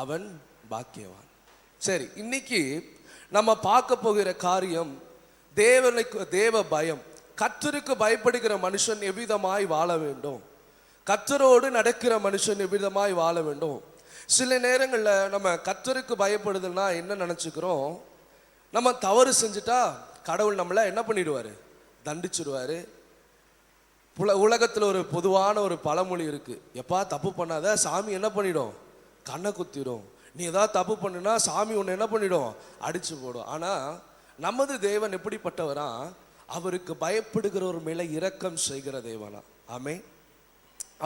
அவன் பாக்கியவான். சரி, இன்னைக்கு நம்ம பார்க்க போகிற காரியம் தேவ பயம். கர்த்தருக்கு பயப்படுகிற மனுஷன் எவ்விதமாய் வாழ வேண்டும், கர்த்தரோடு நடக்கிற மனுஷன் எவ்விதமாய் வாழ வேண்டும். சில நேரங்களில் நம்ம கர்த்தருக்கு பயப்படுதல்னா என்ன நினச்சிக்கிறோம், நம்ம தவறு செஞ்சுட்டா கடவுள் நம்மளை என்ன பண்ணிடுவார், தண்டிச்சிடுவார். உலகத்தில் ஒரு பொதுவான ஒரு பழமொழி இருக்குது, எப்பா தப்பு பண்ணாத சாமி என்ன பண்ணிடும், கண்ணை குத்திடும். நீ ஏதாவது தப்பு பண்ணுனா சாமி ஒன்று என்ன பண்ணிடும், அடிச்சு போடும். ஆனால் நமது தேவன் எப்படிப்பட்டவரா, அவருக்கு பயப்படுகிறவர் மேலே இரக்கம் செய்கிற தேவனா. ஆமே.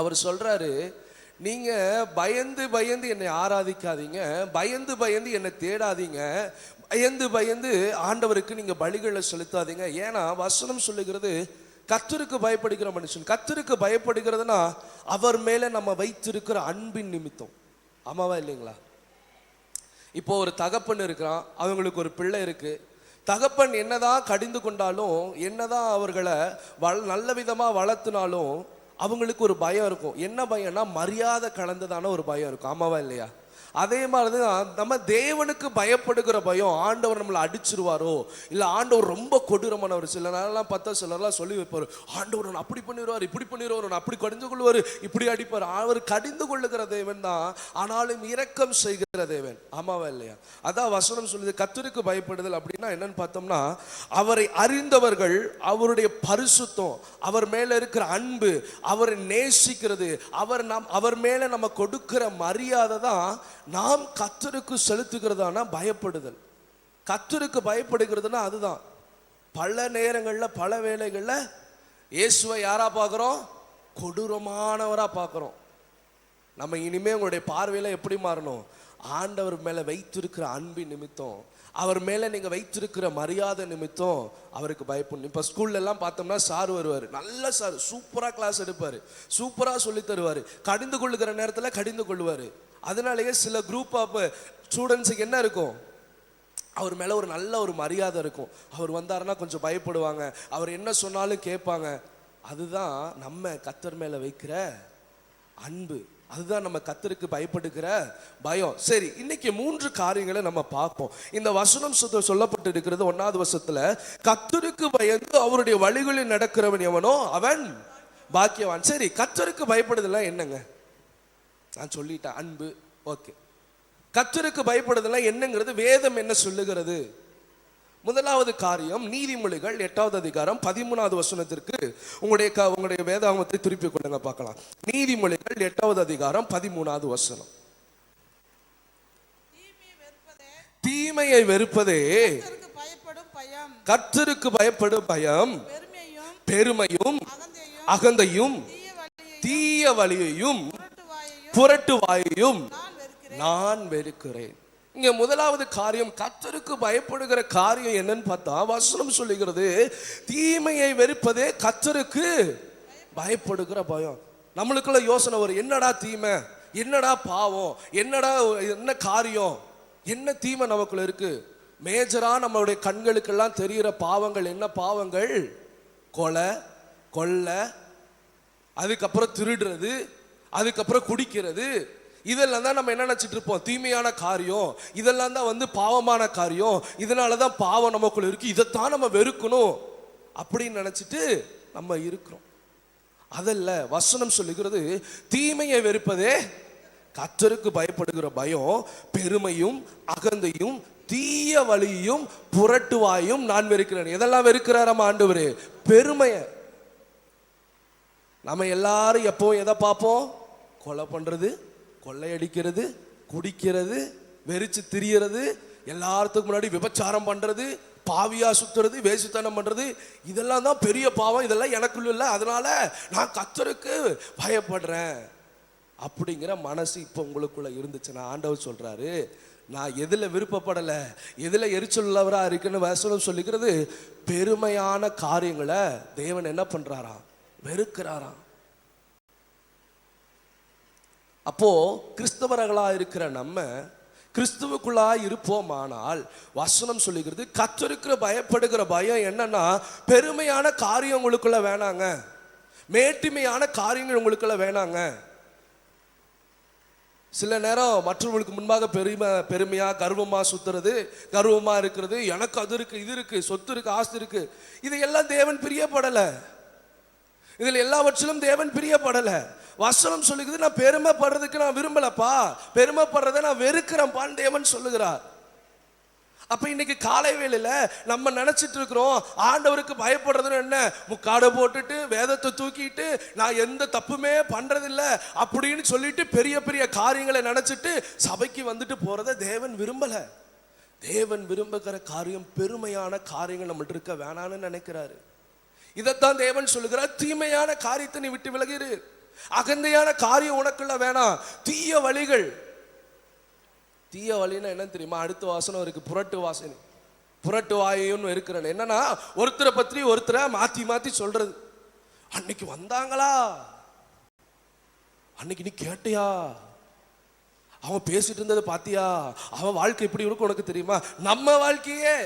அவர் சொல்றாரு, நீங்க பயந்து பயந்து என்னை ஆராதிக்காதீங்க, பயந்து பயந்து என்னை தேடாதீங்க, பயந்து பயந்து ஆண்டவருக்கு நீங்க பலிகளை செலுத்தாதீங்க. ஏன்னா வசனம் சொல்லுகிறது, கர்த்தருக்கு பயப்படுகிற மனுஷன், கர்த்தருக்கு பயப்படுகிறதுனா அவர் மேல நம்ம வைத்திருக்கிற அன்பின் நிமித்தம். ஆமாவா இல்லைங்களா? இப்போ ஒரு தகப்பன் இருக்கிறான், அவங்களுக்கு ஒரு பிள்ளை இருக்கு. தகப்பன் என்னதான் கடிந்து கொண்டாலும், என்னதான் அவர்களை நல்ல விதமா வளர்த்தினாலும் அவங்களுக்கு ஒரு பயம் இருக்கும். என்ன பயம்னா மரியாதை கலந்ததான ஒரு பயம் இருக்கும். ஆமாவா இல்லையா? அதே மாதிரிதான் நம்ம தேவனுக்கு பயப்படுகிற பயம். ஆண்டவர் நம்மளை அடிச்சிருவாரோ, இல்லை ஆண்டவர் ரொம்ப கொடூரமானவர். சில நேரம்லாம் பார்த்தா சிலர்லாம் சொல்லி வைப்பார், ஆண்டவர் அப்படி பண்ணிடுவார், இப்படி பண்ணிடுவார், அப்படி கடிந்து கொள்வார், இப்படி அடிப்பார். அவர் கடிந்து கொள்ளுகிற தேவன் தான், ஆனாலும் இரக்கம் செய்கிற தேவன். ஆமாவா இல்லையா? அதான் வசனம் சொல்லுது, கர்த்தருக்கு பயப்படுதல் அப்படின்னா என்னன்னு பார்த்தோம்னா, அவரை அறிந்தவர்கள் அவருடைய பரிசுத்தம், அவர் மேல இருக்கிற அன்பு, அவரை நேசிக்கிறது, அவர் மேல நம்ம கொடுக்கிற மரியாதை தான் நாம் கர்த்தருக்கு செலுத்துகிறதான பயப்படுதல். கர்த்தருக்கு பயப்படுகிறதுனா அதுதான். பல நேரங்களில் பல வேளைகளில் இயேசுவை யாரா பார்க்குறோம், கொடூரமானவரா பார்க்குறோம். நம்ம இனிமே உங்களுடைய பார்வையில் எப்படி மாறணும், ஆண்டவர் மேலே வைத்திருக்கிற அன்பின் நிமித்தம், அவர் மேலே நீங்கள் வைத்திருக்கிற மரியாதை நிமித்தம் அவருக்கு பயப்படணும். இப்போ ஸ்கூல்லலாம் பார்த்தோம்னா சார் வருவார், நல்ல சார், சூப்பராக கிளாஸ் எடுப்பார், சூப்பராக சொல்லி தருவார், கடிந்து கொள்ளுகிற நேரத்தில் கடிந்து கொள்வார். அதனாலேயே சில குரூப் ஆஃப் ஸ்டூடெண்ட்ஸுக்கு என்ன இருக்கும், அவர் மேலே ஒரு நல்ல ஒரு மரியாதை இருக்கும். அவர் வந்தாருன்னா கொஞ்சம் பயப்படுவாங்க, அவர் என்ன சொன்னாலும் கேட்பாங்க. அதுதான் நம்ம கர்த்தர் மேலே வைக்கிற அன்பு, அதுதான் நம்ம கர்த்தருக்கு பயப்படுகிற பயம். சரி, இன்னைக்கு 3 காரியங்களை நம்ம பார்ப்போம். இந்த வசனம் சொல்லப்பட்டு இருக்கிறது 1வது வசனத்துல, கர்த்தருக்கு பயந்து அவருடைய வழிகளில் நடக்கிறவன் எவனோ அவன் பாக்கியவான். சரி, கர்த்தருக்கு பயப்படுதெல்லாம் என்னங்க, நான் சொல்லிட்டேன், அன்பு. ஓகே, கர்த்தருக்கு பயப்படுதெல்லாம் என்னங்கிறது வேதம் என்ன சொல்லுகிறது? முதலாவது காரியம், நீதிமொழிகள் 8வது அதிகாரம் 13வது வசனத்திற்கு உங்களுடைய வேதாகமத்தை திருப்பி கொள்ளுங்க பார்க்கலாம். நீதிமொழிகள் 8வது அதிகாரம் 13வது வசனம். தீமையை வெறுப்பதே கர்த்தருக்கு பயப்படும் பயம், பெருமையும் அகந்தையும் தீய வழியையும் புரட்டு வாயையும் நான் வெறுக்கிறேன். இங்க முதலாவது காரியம், கர்த்தருக்கு பயப்படுகிற காரியம் என்னன்னு பார்த்தா வசனம் சொல்லுகிறது, தீமையை வெறுப்பதே கர்த்தருக்கு பயப்படுகிற பயம். நம்மளுக்குள்ள யோசனை வரும், என்னடா தீமை, என்னடா பாவம், என்ன காரியம், என்ன தீமை நமக்குள்ள இருக்கு? மேஜரா நம்மளுடைய கண்களுக்கெல்லாம் தெரிகிற பாவங்கள் என்ன பாவங்கள்? கொலை, கொள்ளை, அதுக்கப்புறம் திருடுறது, அதுக்கப்புறம் குடிக்கிறது. இதெல்லாம் தான் நம்ம என்ன நினைச்சிட்டு இருப்போம், தீமையான காரியம், இதெல்லாம் தான் பாவமான காரியம், இதனால தான் பாவம் நமக்குள்ள இருக்கு, இதைத்தான் நம்ம வெறுக்கணும் அப்படின்னு நினைச்சிட்டு நம்ம இருக்கிறோம். அதல்ல, வசனம் சொல்லுகிறது, தீமையை வெறுப்பதே கர்த்தருக்கு பயப்படுகிற பயம், பெருமையும் அகந்தையும் தீய வழியையும் புரட்டுவாயும் நான் வெறுக்கிறேன். எதெல்லாம் வெறுக்கிறார் நம்ம ஆண்டவரே? பெருமையை. நம்ம எல்லாரும் எப்பவும் எதை பார்ப்போம்? கொலை பண்றது, கொள்ளையடிக்கிறது, குடிக்கிறது, வெறிச்சு திரியறது, எல்லாத்துக்கு முன்னாடி விபச்சாரம் பண்றது, பாவியா சுத்துறது, வேசித்தனம் பண்றது, இதெல்லாம் தான் பெரிய பாவம், இதெல்லாம் எனக்குள்ள இல்லை, அதனால நான் கர்த்தருக்கு பயப்படுறேன் அப்படிங்கிற மனசு இப்போ உங்களுக்குள்ள இருந்துச்சுன்னா ஆண்டவர் சொல்றாரு, நான் எதுல விருப்பப்படலை, எதுல எரிச்சலுள்ளவரா இருக்குன்னு வசனம் சொல்லிக்கிறது, பெருமையான காரியங்களை தேவன் என்ன பண்றாராம்? வெறுக்கிறாராம். அப்போ கிறிஸ்தவர்களா இருக்கிற நம்ம கிறிஸ்துவுக்குள்ளா இருப்போமானால் வசனம் சொல்லுகிறது, கர்த்தருக்கு பயப்படுகிற பயம் என்னன்னா, பெருமையான காரியம் உங்களுக்குள்ள வேணாங்க, மேட்டிமையான காரியங்கள் உங்களுக்குள்ள வேணாங்க. சில நேரம் மற்றவர்களுக்கு முன்பாக பெருமையா கர்வமா சுத்துறது, கர்வமா இருக்கிறது, எனக்கு அது இருக்கு, இது இருக்கு, சொத்து இருக்கு, ஆஸ்தி இருக்கு, இதையெல்லாம் தேவன் பிரியப்படல. இதில் எல்லாவற்றிலும் தேவன் பிரியப்படல. வசனம் சொல்லுகிறது, நான் பெருமைப்படுறதுக்கு நான் விரும்பலப்பா, பெருமைப்படுறதை நான் வெறுக்கிறேன்பான்னு தேவன் சொல்லுகிறார். அப்ப இன்னைக்கு காலை வேளையில நம்ம நினைச்சிட்டு இருக்கிறோம், ஆண்டவருக்கு பயப்படுறதுன்னு என்ன, முக்காடை போட்டுட்டு வேதத்தை தூக்கிட்டு நான் எந்த தப்புமே பண்றதில்ல அப்படின்னு சொல்லிட்டு பெரிய பெரிய காரியங்களை நினைச்சிட்டு சபைக்கு வந்துட்டு போறத தேவன் விரும்பல. தேவன் விரும்புகிற காரியம் பெருமையான காரியங்கள் நம்மள்ட்ட இருக்க வேணான்னு நினைக்கிறாரு. இதைத்தான் தேவன் சொல்லுகிறார், தீமையான காரியத்தை நீ விட்டு விலகிரு, அகந்தையான காரியம் உனக்குள்ள வேணாம். தீய வழிகள், தீய வழின்னா என்ன தெரியுமா? அடுத்த வாசனம் இருக்கு, புரட்டு வாசனை, புரட்டு வாயையும் இருக்கிறேன். என்னன்னா ஒருத்தரை பற்றி ஒருத்தரை மாத்தி மாத்தி சொல்றது. அன்னைக்கு வந்தாங்களா, அன்னைக்கு நீ கேட்டியா, அவன் பேசிட்டு இருந்ததை பாத்தியா, அவன் வாழ்க்கை எப்படி இருக்கும் உனக்கு தெரியுமா? நம்ம வாழ்க்கையே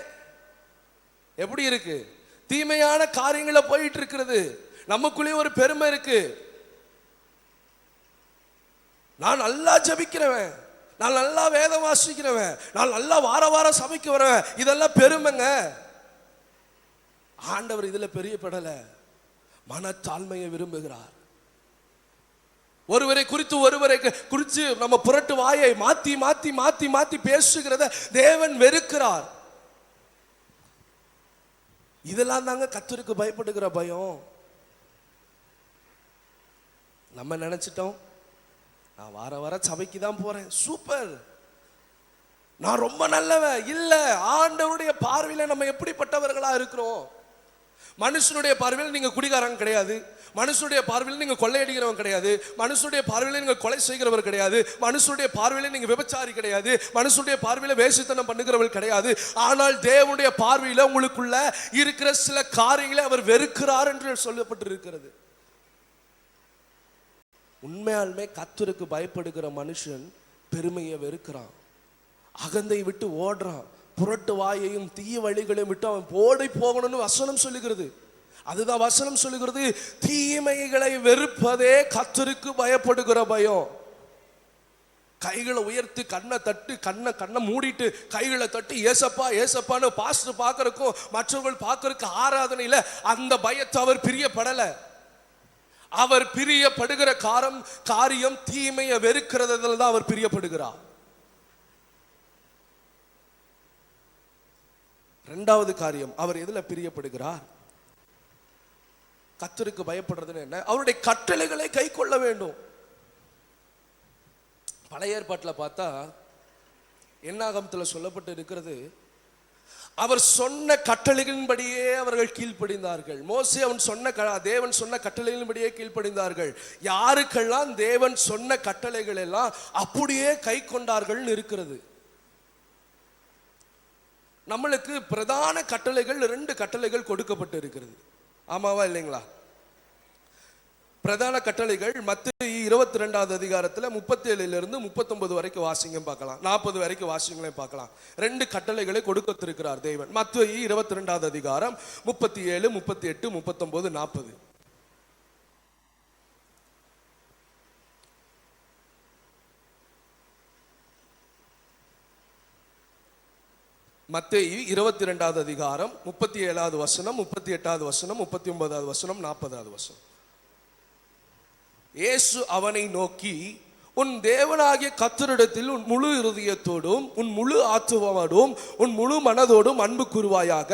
எப்படி இருக்கு? தீமையான காரியங்களை போயிட்டு இருக்கிறது. நமக்குள்ளே ஒரு பெருமை இருக்கு, நான் நல்லா ஜபிக்கிறவன், நான் நல்லா வேதம் வாசிக்கிறவன், நான் நல்லா வார வாரம் சபைக்கு வரவன், இதெல்லாம் பெருமைங்க. ஆண்டவர் இதுல பெரிய படல, மனத்தாழ்மையை விரும்புகிறார். ஒருவரை குறித்து நம்ம புரட்டு வாயை மாத்தி மாத்தி மாத்தி மாத்தி பேசுகிறத தேவன் வெறுக்கிறார். இதெல்லாம் தாங்க கர்த்தருக்கு பயப்படுகிற பயம். நம்ம நினைச்சிட்டோம், நான் வார வார சபைக்கு தான் போறேன், சூப்பர், நான் ரொம்ப நல்லவன். இல்ல, ஆண்டவருடைய பார்வையில நம்ம எப்படிப்பட்டவர்களா இருக்கிறோம்? மனுஷனுடைய பார்வையில் நீங்க குடிகாரங்க கிடையாது, மனுஷனுடைய பார்வையில் நீங்க கொள்ளையடிக்கிறவன் கிடையாது, மனுஷனுடைய பார்வையில் நீங்க கொலை செய்கிறவர் கிடையாது, மனுஷனுடைய பார்வையில் நீங்க விபச்சாரி கிடையாது, மனுஷனுடைய பார்வையில் வேசித்தனம் பண்ணுகிறவர்கள் கிடையாது. ஆனால் தேவனுடைய பார்வையில் உங்களுக்குள்ள இருக்கிற சில காரியங்களை அவர் வெறுக்கிறார் என்று சொல்லப்பட்டிருக்கிறது. உண்மையாலுமே கர்த்தருக்கு பயப்படுகிற மனுஷன் பெருமையை வெறுக்கிறான், அகந்தை விட்டு ஓடுறான், புரட்டு வாயையும் தீய வழிகளையும் விட்டு அவன் ஓடி போகணும்னு வசனம் சொல்லுகிறது. அதுதான் வசனம் சொல்லுகிறது, தீமைகளை வெறுப்பதே கர்த்தருக்கு பயப்படுகிற பயம். கைகளை உயர்த்தி கண்ணை தட்டு கண்ணை மூடிட்டு கைகளை தட்டி ஏசப்பா ஏசப்பான்னு பாஸ்டர் பார்க்கறக்கும் மற்றவர்கள் பார்க்கறக்கு ஆராதனையில அந்த பயத்தை அவர் பிரியப்படல. அவர் பிரியப்படுகிற காரியம் தீமையை வெறுக்கிறதுல தான் அவர் பிரியப்படுகிறார். இரண்டாவது காரியம், அவர் எதுல பிரியப்படுகிறார்? கர்த்தருக்கு பயப்படுறதுன்னு என்ன? அவருடைய கட்டளைகளை கை கொள்ள வேண்டும். பழைய ஏற்பாட்டில் பார்த்தா என்னாகமத்தில் சொல்லப்பட்டு இருக்கிறது, அவர் சொன்ன கட்டளைகளின்படியே அவர்கள் கீழ்ப்படிந்தார்கள். மோசே தேவன் சொன்ன கட்டளைகளின்படியே கீழ்ப்படிந்தார்கள். யாருக்கெல்லாம் தேவன் சொன்ன கட்டளைகள் எல்லாம் அப்படியே கை கொண்டார்கள் இருக்கிறது. நம்மளுக்கு பிரதான கட்டளைகள் 2 கட்டளைகள் கொடுக்கப்பட்டு இருக்கிறது. ஆமாவா இல்லைங்களா? பிரதான கட்டளைகள் மத்தேயு 22வது அதிகாரத்தில் 37 to 39 வரைக்கும் வாசிங்க பார்க்கலாம், 40 வரைக்கும் வாசிங்களே பார்க்கலாம். 2 கட்டளைகளை கொடுத்திருக்கிறார் தேவன். மத்தேயு 22வது அதிகாரம் 37, 38, 39, 40. மத்தேயு 22வது அதிகாரம் 37வது வசனம், 38வது வசனம், 39வது வசனம், 40வது வசனம். இயேசு அவனை நோக்கி, உன் தேவனாகிய கர்த்தரிடத்தில் உன் முழு இருதயத்தோடும் உன் முழு ஆத்துமாவோடும் உன் முழு மனதோடும் அன்பு கூறுவாயாக.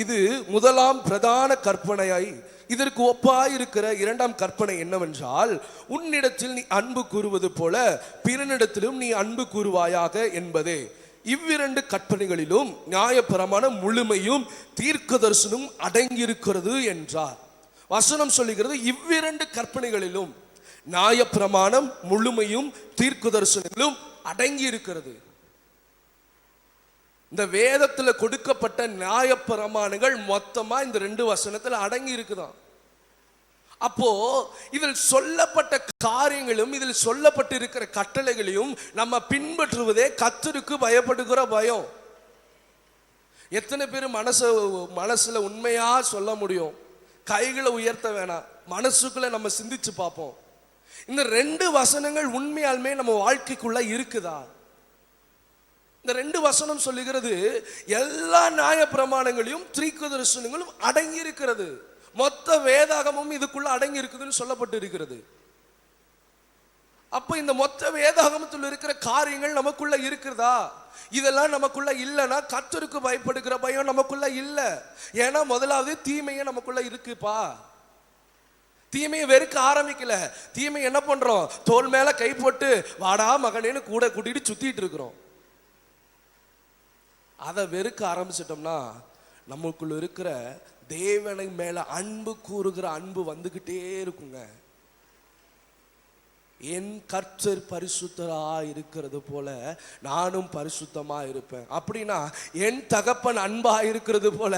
இது முதலாம் பிரதான கற்பனையாய். இதற்கு ஒப்பாயிருக்கிற 2ஆம் கற்பனை என்னவென்றால், உன்னிடத்தில் நீ அன்பு கூறுவது போல பிறனிடத்திலும் நீ அன்பு கூறுவாயாக என்பதே. இவ்விரண்டு கற்பனைகளிலும் நியாயப்பிரமாண முழுமையும் தீர்க்கதரிசனம் அடங்கியிருக்கிறது என்றார். வசனம் சொல்லுகிறது, இவ்விரண்டு கற்பனைகளிலும் நியாயப்பிரமாணம் முழுமையும் தீர்க்கதரிசனங்களும் அடங்கி இருக்கிறது. இந்த வேதத்தில் கொடுக்கப்பட்ட நியாயப்பிரமாணங்கள் மொத்தமா இந்த 2 வசனத்தில் அடங்கி இருக்குதான். அப்போ இதில் சொல்லப்பட்ட காரியங்களும் இதில் சொல்லப்பட்டு இருக்கிற கட்டளைகளையும் நம்ம பின்பற்றுவதே கர்த்தருக்கு பயப்படுகிற பயம். எத்தனை பேர் மனசுல உண்மையா சொல்ல முடியும்? கைகளை உயர்த்த வேணாம், மனசுக்குள்ள நம்ம சிந்திச்சு பார்ப்போம். இந்த 2 வசனங்கள் உண்மையாலுமே நம்ம வாழ்க்கைக்குள்ள இருக்குதா? இந்த 2 வசனம் சொல்லுகிறது எல்லா நியாய பிரமாணங்களையும் தீர்க்கதரிசனங்களும் அடங்கி இருக்கிறது. மொத்த வேதாகமும் இதுக்குள்ள அடங்கி இருக்குதுன்னு சொல்லப்பட்டு இருக்கிறது. அப்ப இந்த மொத்த வேதாகமத்தில் இருக்கிற காரியங்கள் நமக்குள்ள இருக்கிறதா? இதெல்லாம் நமக்குள்ள இல்லைன்னா கர்த்தருக்கு பயப்படுகிற பயம் நமக்குள்ள இல்ல. ஏன்னா முதலாவது தீமையை நமக்குள்ள இருக்குப்பா. தீமையை வெறுக்க ஆரம்பிக்கல. தீமை என்ன பண்றோம்? தோல் மேல கை போட்டு வாடா மகனேன்னு கூட கூட்டிட்டு சுத்திட்டு இருக்கிறோம். அதை வெறுக்க ஆரம்பிச்சிட்டோம்னா நமக்குள்ள இருக்கிற தேவனை மேல அன்பு கூறுகிற அன்பு வந்துகிட்டே இருக்குங்க. என் கர்த்தர் பரிசுத்தரா இருக்கிறது போல நானும் பரிசுத்தமா இருப்பேன். அப்படின்னா என் தகப்பன் அன்பா இருக்கிறது போல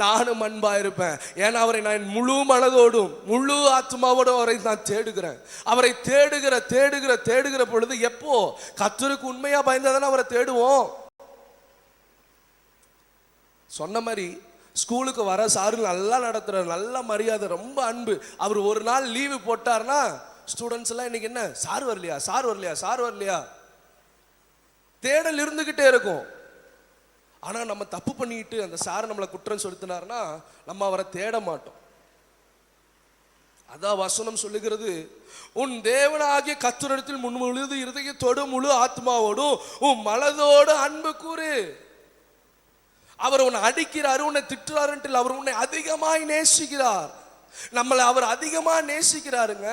நானும் அன்பா இருப்பேன். ஏன்னா அவரை நான் முழு மனதோடும் முழு ஆத்மாவோடும் அவரை நான் தேடுகிறேன். அவரை தேடுகிற பொழுது எப்போ கர்த்தருக்கு உண்மையா பயந்ததானே அவரை தேடுவோம். சொன்ன மாதிரி ஸ்கூலுக்கு வர சாரு நல்லா நடத்துற, நல்ல மரியாதை, ரொம்ப அன்பு. அவர் ஒரு நாள் லீவு போட்டார்னா ஸ்டூடெண்ட்ஸ் எல்லாம் இன்னைக்கு என்ன, சார் வரலையா தேடல் இருந்துகிட்டே இருக்கும். ஆனா நம்ம தப்பு பண்ணிட்டு அந்த சார் நம்மளை குற்றம் செலுத்தினார்னா நம்ம அவரை தேட மாட்டோம். அதான் வசனம் சொல்லுகிறது, உன் தேவனாகிய கர்த்தரிடத்தில் முழு இருதயத்தோடு முழு ஆத்மாவோடும் உன் மனதோடு அன்பு கூறு. அவர் உன்னை அடிக்கிறாரு, உன்னை திட்டுறாருன்ட்டு அவர் உன்னை அதிகமாய் நேசிக்கிறார். நம்மளை அவர் அதிகமா நேசிக்கிறாருங்க.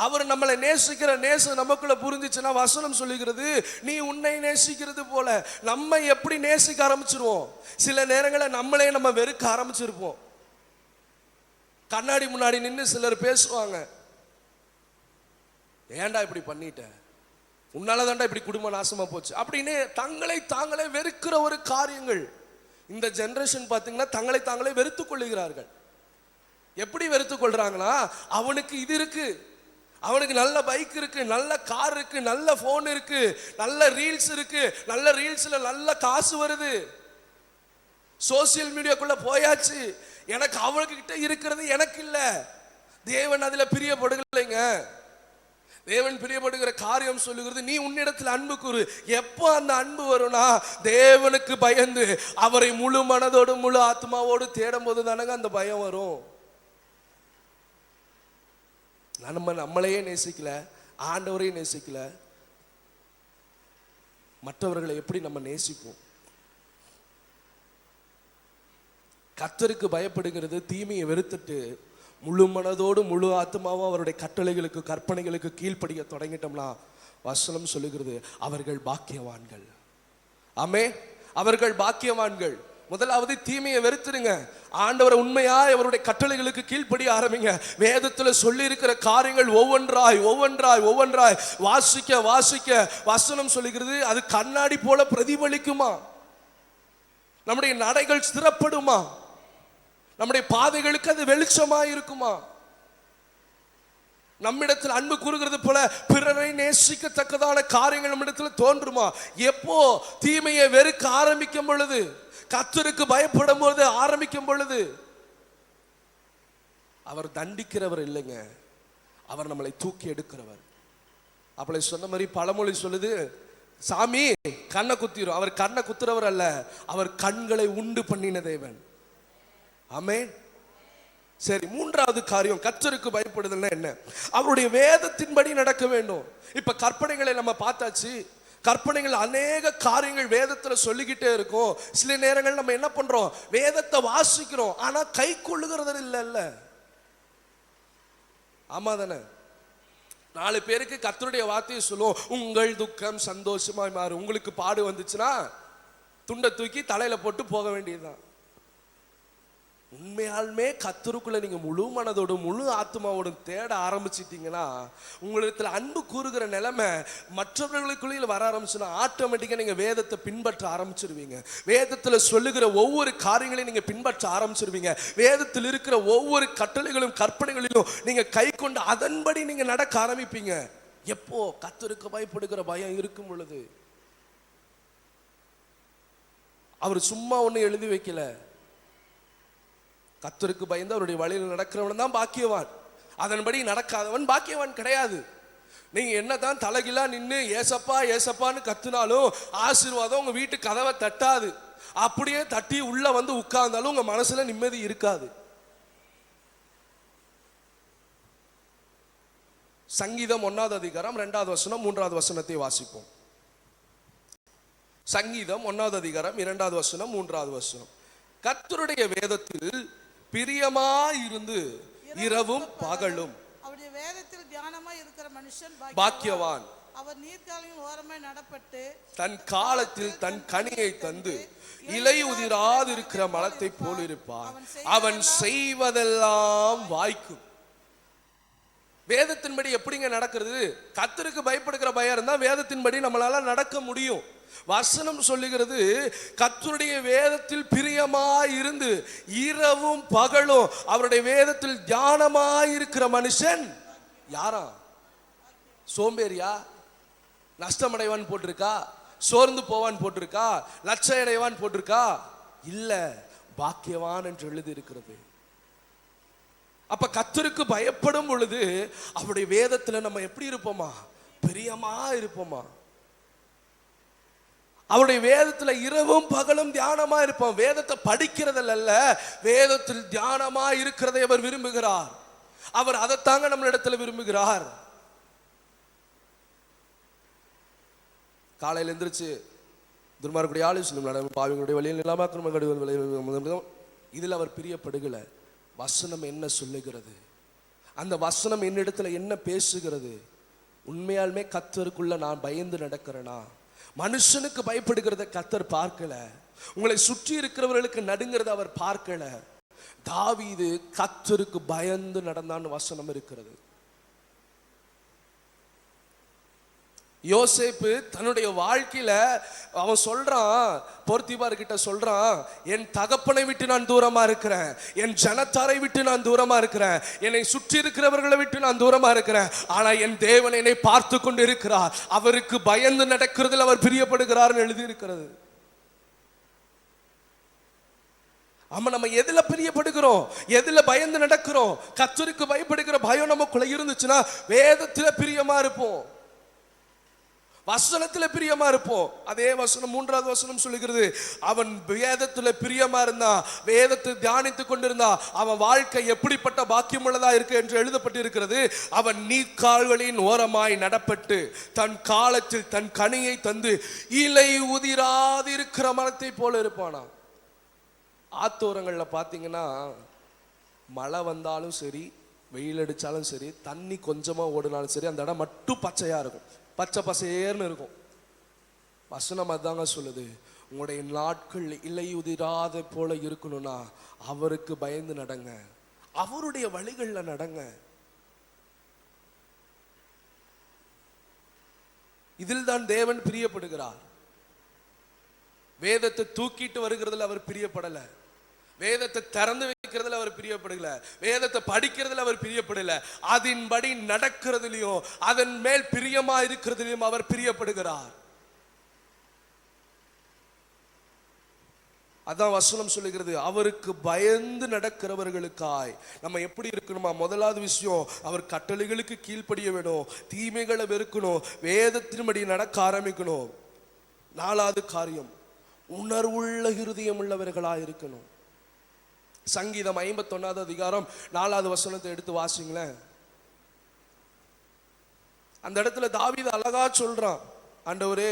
அவர் நம்மளை நேசிக்கிற நேசம் நமக்குள்ள புரிஞ்சிச்சுன்னா வசனம் சொல்லுகிறது, நீ உன்னை நேசிக்கிறது போல. நம்ம எப்படி நேசிக்க ஆரம்பிச்சிருவோம்? சில நேரங்களில் நம்மளே நம்ம வெறுக்க ஆரம்பிச்சிருப்போம். கண்ணாடி முன்னாடி நின்று சிலர் பேசுவாங்க, ஏன்டா இப்படி பண்ணிட்ட, உன்னாலதான்டா இப்படி குடும்பம் நாசமா போச்சு அப்படின்னு தங்களை தாங்களே வெறுக்கிற ஒரு காரியங்கள். இந்த ஜெனரேஷன் பார்த்தீங்கன்னா தங்களை தாங்களே வெறுத்துக் கொள்ளுகிறார்கள். எப்படி வெறுத்துக் கொள்றாங்கன்னா, அவனுக்கு இது இருக்கு, அவனுக்கு நல்ல பைக் இருக்கு, நல்ல கார் இருக்கு, நல்ல போன் இருக்கு, நல்ல ரீல்ஸ் இருக்கு, நல்ல ரீல்ஸ்ல நல்ல காசு வருது, சோசியல் மீடியாக்குள்ள போயாச்சு, எனக்கு அவனுக்கு கிட்ட இருக்கிறது எனக்கு இல்ல. தேவன் அதுல பிரியப்படுகலைங்க. தேவன் பிரியப்படுகிற காரியம் சொல்லுகிறது, நீ உன்னிடத்தில் அன்பு கூறு. எப்போ அந்த அன்பு வரும்னா தேவனுக்கு பயந்து அவரை முழு மனதோடு முழு ஆத்மாவோடு தேடும் போது தானங்க அந்த பயம் வரும். நம்ம நம்மளையே நேசிக்கல, ஆண்டவரையும் நேசிக்கல, மற்றவர்களை எப்படி நம்ம நேசிப்போம்? கர்த்தருக்கு பயப்படுகிறது தீமையை வெறுத்துட்டு முழு மனதோடு முழு ஆத்மாவும் அவருடைய கட்டளைகளுக்கு கற்பனைகளுக்கு கீழ்ப்படிய தொடங்கிட்டோம்னா வசனம் சொல்லுகிறது, அவர்கள் பாக்கியவான்கள். ஆமே, அவர்கள் பாக்கியவான்கள். முதலாவது தீமையை வெறுத்துருங்க, ஆண்டவரை உண்மையாய் அவருடைய கட்டளைகளுக்கு கீழ்ப்படிய ஆரம்பிங்க. வேதத்துல சொல்லி இருக்கிற காரியங்கள் ஒவ்வொன்றாய் வாசிக்க வசனம் சொல்லுகிறது, அது கண்ணாடி போல பிரதிபலிக்குமா? நம்முடைய நடைகள் ஸ்திரப்படுமா? நம்முடைய பாதைகளுக்கு அது வெளிச்சமா இருக்குமா? நம்மிடத்தில் அன்பு கூறுகிறது போல பிறரை நேசிக்கத்தக்கதான காரியங்கள் நம்மிடத்தில் தோன்றுமா? எப்போ தீமையை வெறுக்க ஆரம்பிக்கும் பொழுது, கர்த்தருக்கு பயப்படும் போது ஆரம்பிக்கும் பொழுது. அவர் தண்டிக்கிறவர் இல்லைங்க, அவர் நம்மளை தூக்கி எடுக்கிறவர். அப்படி சொன்ன மாதிரி பழமொழி சொல்லுது, சாமி கண்ணை குத்திரும். அவர் கண்ணை குத்துறவர் அல்ல, அவர் கண்களை உண்டு பண்ணின தேவன். ஆமென். சரி, மூன்றாவது காரியம் கர்த்தருக்கு பயப்படுதல்னா என்ன? அவருடைய வேதத்தின்படி நடக்க வேண்டும். இப்ப கற்பனைகளை நம்ம பார்த்தாச்சு. கற்பனைகள் அநேக காரியங்கள் வேதத்துல சொல்லிக்கிட்டே இருக்கும். சில நேரங்கள் நம்ம என்ன பண்றோம், வேதத்தை வாசிக்கிறோம், ஆனா கை கொள்ளுகிறது இல்ல. ஆமா தானே? 4 பேருக்கு கர்த்தருடைய வார்த்தையை சொல்லுவோம், உங்கள் துக்கம் சந்தோஷமாய் மாறும். உங்களுக்கு பாடு வந்துச்சுன்னா துண்டை தூக்கி தலையில போட்டு போக வேண்டியதுதான். உண்மையாலுமே கர்த்தருக்குள்ள நீங்க முழு மனதோடு முழு ஆத்மாவோடும் தேட ஆரம்பிச்சிட்டீங்கன்னா, உங்களிடத்துல அன்பு கூறுகிற நிலைமை மற்றவர்களுக்குள்ள வர ஆரம்பிச்சுன்னா ஆட்டோமேட்டிக்கா நீங்க வேதத்தை பின்பற்ற ஆரம்பிச்சிருவீங்க. வேதத்துல சொல்லுகிற ஒவ்வொரு காரியங்களையும் நீங்க பின்பற்ற ஆரம்பிச்சிருவீங்க. வேதத்தில் இருக்கிற ஒவ்வொரு கட்டளைகளும் கற்பனைகளிலும் நீங்க கை கொண்டு அதன்படி நீங்க நடக்க ஆரம்பிப்பீங்க. எப்போ கர்த்தருக்கு பயப்படுகிற பயம் இருக்கும் பொழுது. அவர் சும்மா ஒண்ணு எழுதி வைக்கல, கர்த்தருக்கு பயந்து அவருடைய வழியில் நடக்கிறவன் தான் பாக்கியவான். அதன்படி நடக்காதவன் பாக்கியவான் கிடையாது. நீங்க என்னதான் தலைகிலா நின்று ஏசப்பா ஏசப்பான்னு கத்துனாலும் ஆசீர்வாதம் உங்க வீட்டு கதவை தட்டாது. அப்படியே தட்டி உள்ள வந்து உட்கார்ந்தாலும் உங்க மனசுல நிம்மதி இருக்காது. சங்கீதம் 1வது அதிகாரம் 2வது வசனம் 3வது வசனத்தை வாசிப்போம். சங்கீதம் 1வது அதிகாரம் 2வது வசனம் 3வது வசனம். கர்த்தருடைய வேதத்தில் பிரியமாயிருந்து இரவும் பகலும் அவருடைய வேதத்தில் தியானமாய் இருக்கிற மனுஷன் பாக்கியவான். அவர் நீர்க்காலின் ஓரமாய் நடப்பட்டு தன் காலத்தில் தன் கனியை தந்து இலை உதிராதிருக்கிற மரத்தை போல் இருப்பான். அவன் செய்வதெல்லாம் வாய்க்கும். வேதத்தின்படி எப்படிங்க நடக்கிறது? கர்த்தருக்கு பயப்படுகிற பயம் இருந்தா வேதத்தின்படி நம்மளால நடக்க முடியும். வசனம் சொல்லுகிறது, கர்த்தருடைய வேதத்தில் பிரியமாயிருந்து இரவும் பகலும் அவருடைய வேதத்தில் தியானமாயிருக்கிற மனுஷன் யாரா? சோம்பேறியா? நஷ்டமடைவான் போட்டிருக்கா? சோர்ந்து போவான் போட்டிருக்கா? லட்சம் அடைவான் போட்டிருக்கா? இல்ல, பாக்கியவான் என்று எழுதி இருக்கிறது. அப்ப கர்த்தருக்கு பயப்படும் பொழுது அவருடைய வேதத்துல நம்ம எப்படி இருப்போமா? பிரியமா இருப்போமா? அவருடைய வேதத்துல இரவும் பகலும் தியானமா இருப்போம். வேதத்தை படிக்கிறதில்ல, வேதத்தில் தியானமா இருக்கிறதை அவர் விரும்புகிறார். அவர் அதைத்தாங்க நம்மளிடத்துல விரும்புகிறார். காலையில் எந்திரிச்சு துன்மார்க்குடைய ஆலோசனை பாவிகளுடைய வழியில் இல்லாம இதில் அவர் பிரியப்படுகல. வசனம் என்ன சொல்லுகிறது? அந்த வசனம் என்னிடத்துல என்ன பேசுகிறது? உண்மையாலுமே கர்த்தருக்குள்ள நான் பயந்து நடக்கிறேனா? மனுஷனுக்கு பயப்படுகிறத கர்த்தர் பார்க்கல. உங்களை சுற்றி இருக்கிறவர்களுக்கு நடுங்கிறத அவர் பார்க்கல. தாவீது கர்த்தருக்கு பயந்து நடந்தான்னு வசனம் இருக்கிறது. யோசேப்பு தன்னுடைய வாழ்க்கையில அவன் சொல்றான், போர்த்திபார் கிட்ட சொல்றான், என் தகப்பனை விட்டு நான் தூரமா இருக்கிறேன், என் ஜனத்தாரை விட்டு நான் தூரமா இருக்கிறேன், என்னை சுற்றி இருக்கிறவர்களை விட்டு நான் தூரமா இருக்கிறேன், ஆனா என் தேவன் என்னை பார்த்து கொண்டு இருக்கிறார், அவருக்கு பயந்து நடக்கிறதுல அவர் பிரியப்படுகிறார் எழுதி இருக்கிறது. ஆமா, நம்ம எதுல பிரியப்படுகிறோம், எதுல பயந்து நடக்கிறோம்? கர்த்தருக்கு பயப்படுகிற பயம் நமக்குள்ள இருந்துச்சுன்னா வேதத்துல பிரியமா இருப்போம், வசனத்துல பிரியமா இருப்போம். அதே வசனம் 3வது வசனம் சொல்லுகிறது, அவன் வேதத்துல பிரியமா இருந்தா, வேதத்தை தியானித்து கொண்டிருந்தா அவன் வாழ்க்கை எப்படிப்பட்ட பாக்கியம் உள்ளதா இருக்கு என்று எழுதப்பட்டிருக்கிறது. அவன் நீர்க்கால்களின் ஓரமாய் நடப்பட்டு தன் காலத்தில் தன் கனியை தந்து இலை உதிராதிருக்கிற மரத்தை போல இருப்பானா. ஆத்தோரங்கள்ல பாத்தீங்கன்னா மழை வந்தாலும் சரி, வெயில் அடிச்சாலும் சரி, தண்ணி கொஞ்சமா ஓடினாலும் சரி, அந்த இடம் மட்டும் பச்சையா இருக்கும், பச்சை பசேர்னு இருக்கும். வசனம் அதாங்க சொல்லுது, உங்களுடைய நாட்கள் இலை உதிராத போல இருக்கணும்னா அவருக்கு பயந்து நடங்க, அவருடைய வழிகள்ல நடங்க. இதில் தான் தேவன் பிரியப்படுகிறார். வேதத்தை தூக்கிட்டு வருகிறதுல அவர் பிரியப்படல, வேதத்தை திறந்து வைக்கிறதுல அவர் பிரியப்படல, வேதத்தை படிக்கிறதுல அவர் பிரியப்படல, அதன்படி நடக்கிறதுலயும் அதன் மேல் பிரியமா இருக்கிறதுலயும் அவர் பிரியப்படுகிறார். அதான் வசனம் சொல்லுகிறது, அவருக்கு பயந்து நடக்கிறவர்களுக்காய் நம்ம எப்படி இருக்கணுமா? முதலாவது விஷயம், அவர் கட்டளைகளுக்கு கீழ்ப்படிய வேணும், தீமைகளை வெறுக்கணும், வேதத்தின்படி நடக்க ஆரம்பிக்கணும். 4வது காரியம், உணர்வுள்ள இருதயம் உள்ளவர்களாய் இருக்கணும். சங்கீதம் 51வது அதிகாரம் 4வது வசனத்தை எடுத்து வாசிங்களேன். அந்த இடத்துல தாவீது அழகா சொல்றான், ஆண்டவரே,